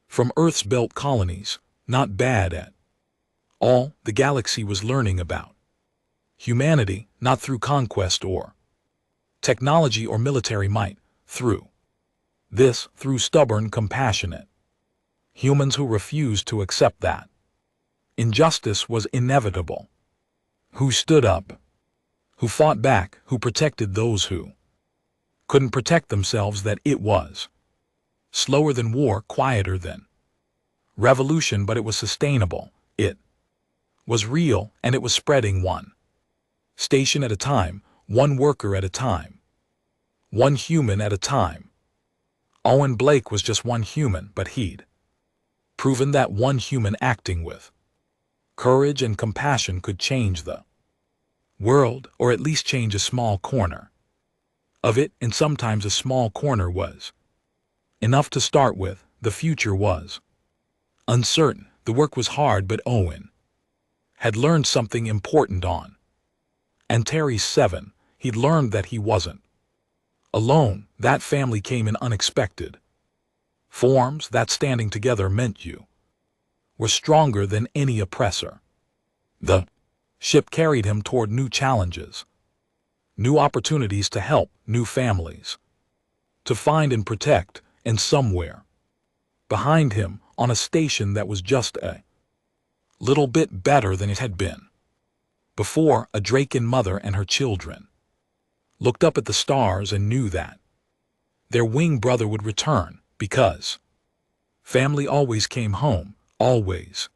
from Earth's belt colonies. Not bad at all. The galaxy was learning about humanity, not through conquest or technology or military might, through stubborn, compassionate humans who refused to accept that injustice was inevitable, who stood up, who fought back, who protected those who couldn't protect themselves. That it was slower than war, quieter than revolution, but it was sustainable. It was real, and it was spreading one station at a time, one worker at a time, one human at a time. Owen Blake was just one human, but he'd proven that one human acting with courage and compassion could change the world, or at least change a small corner of it, and sometimes a small corner was enough to start with. The future was uncertain. The work was hard, but Owen had learned something important on Antares 7. He'd learned that he wasn't alone. That family came in unexpected forms. That standing together meant you were stronger than any oppressor. The ship carried him toward new challenges, new opportunities to help, new families to find and protect, and somewhere behind him, on a station that was just a little bit better than it had been before, a Draken mother and her children looked up at the stars and knew that their winged brother would return, because family always came home, always.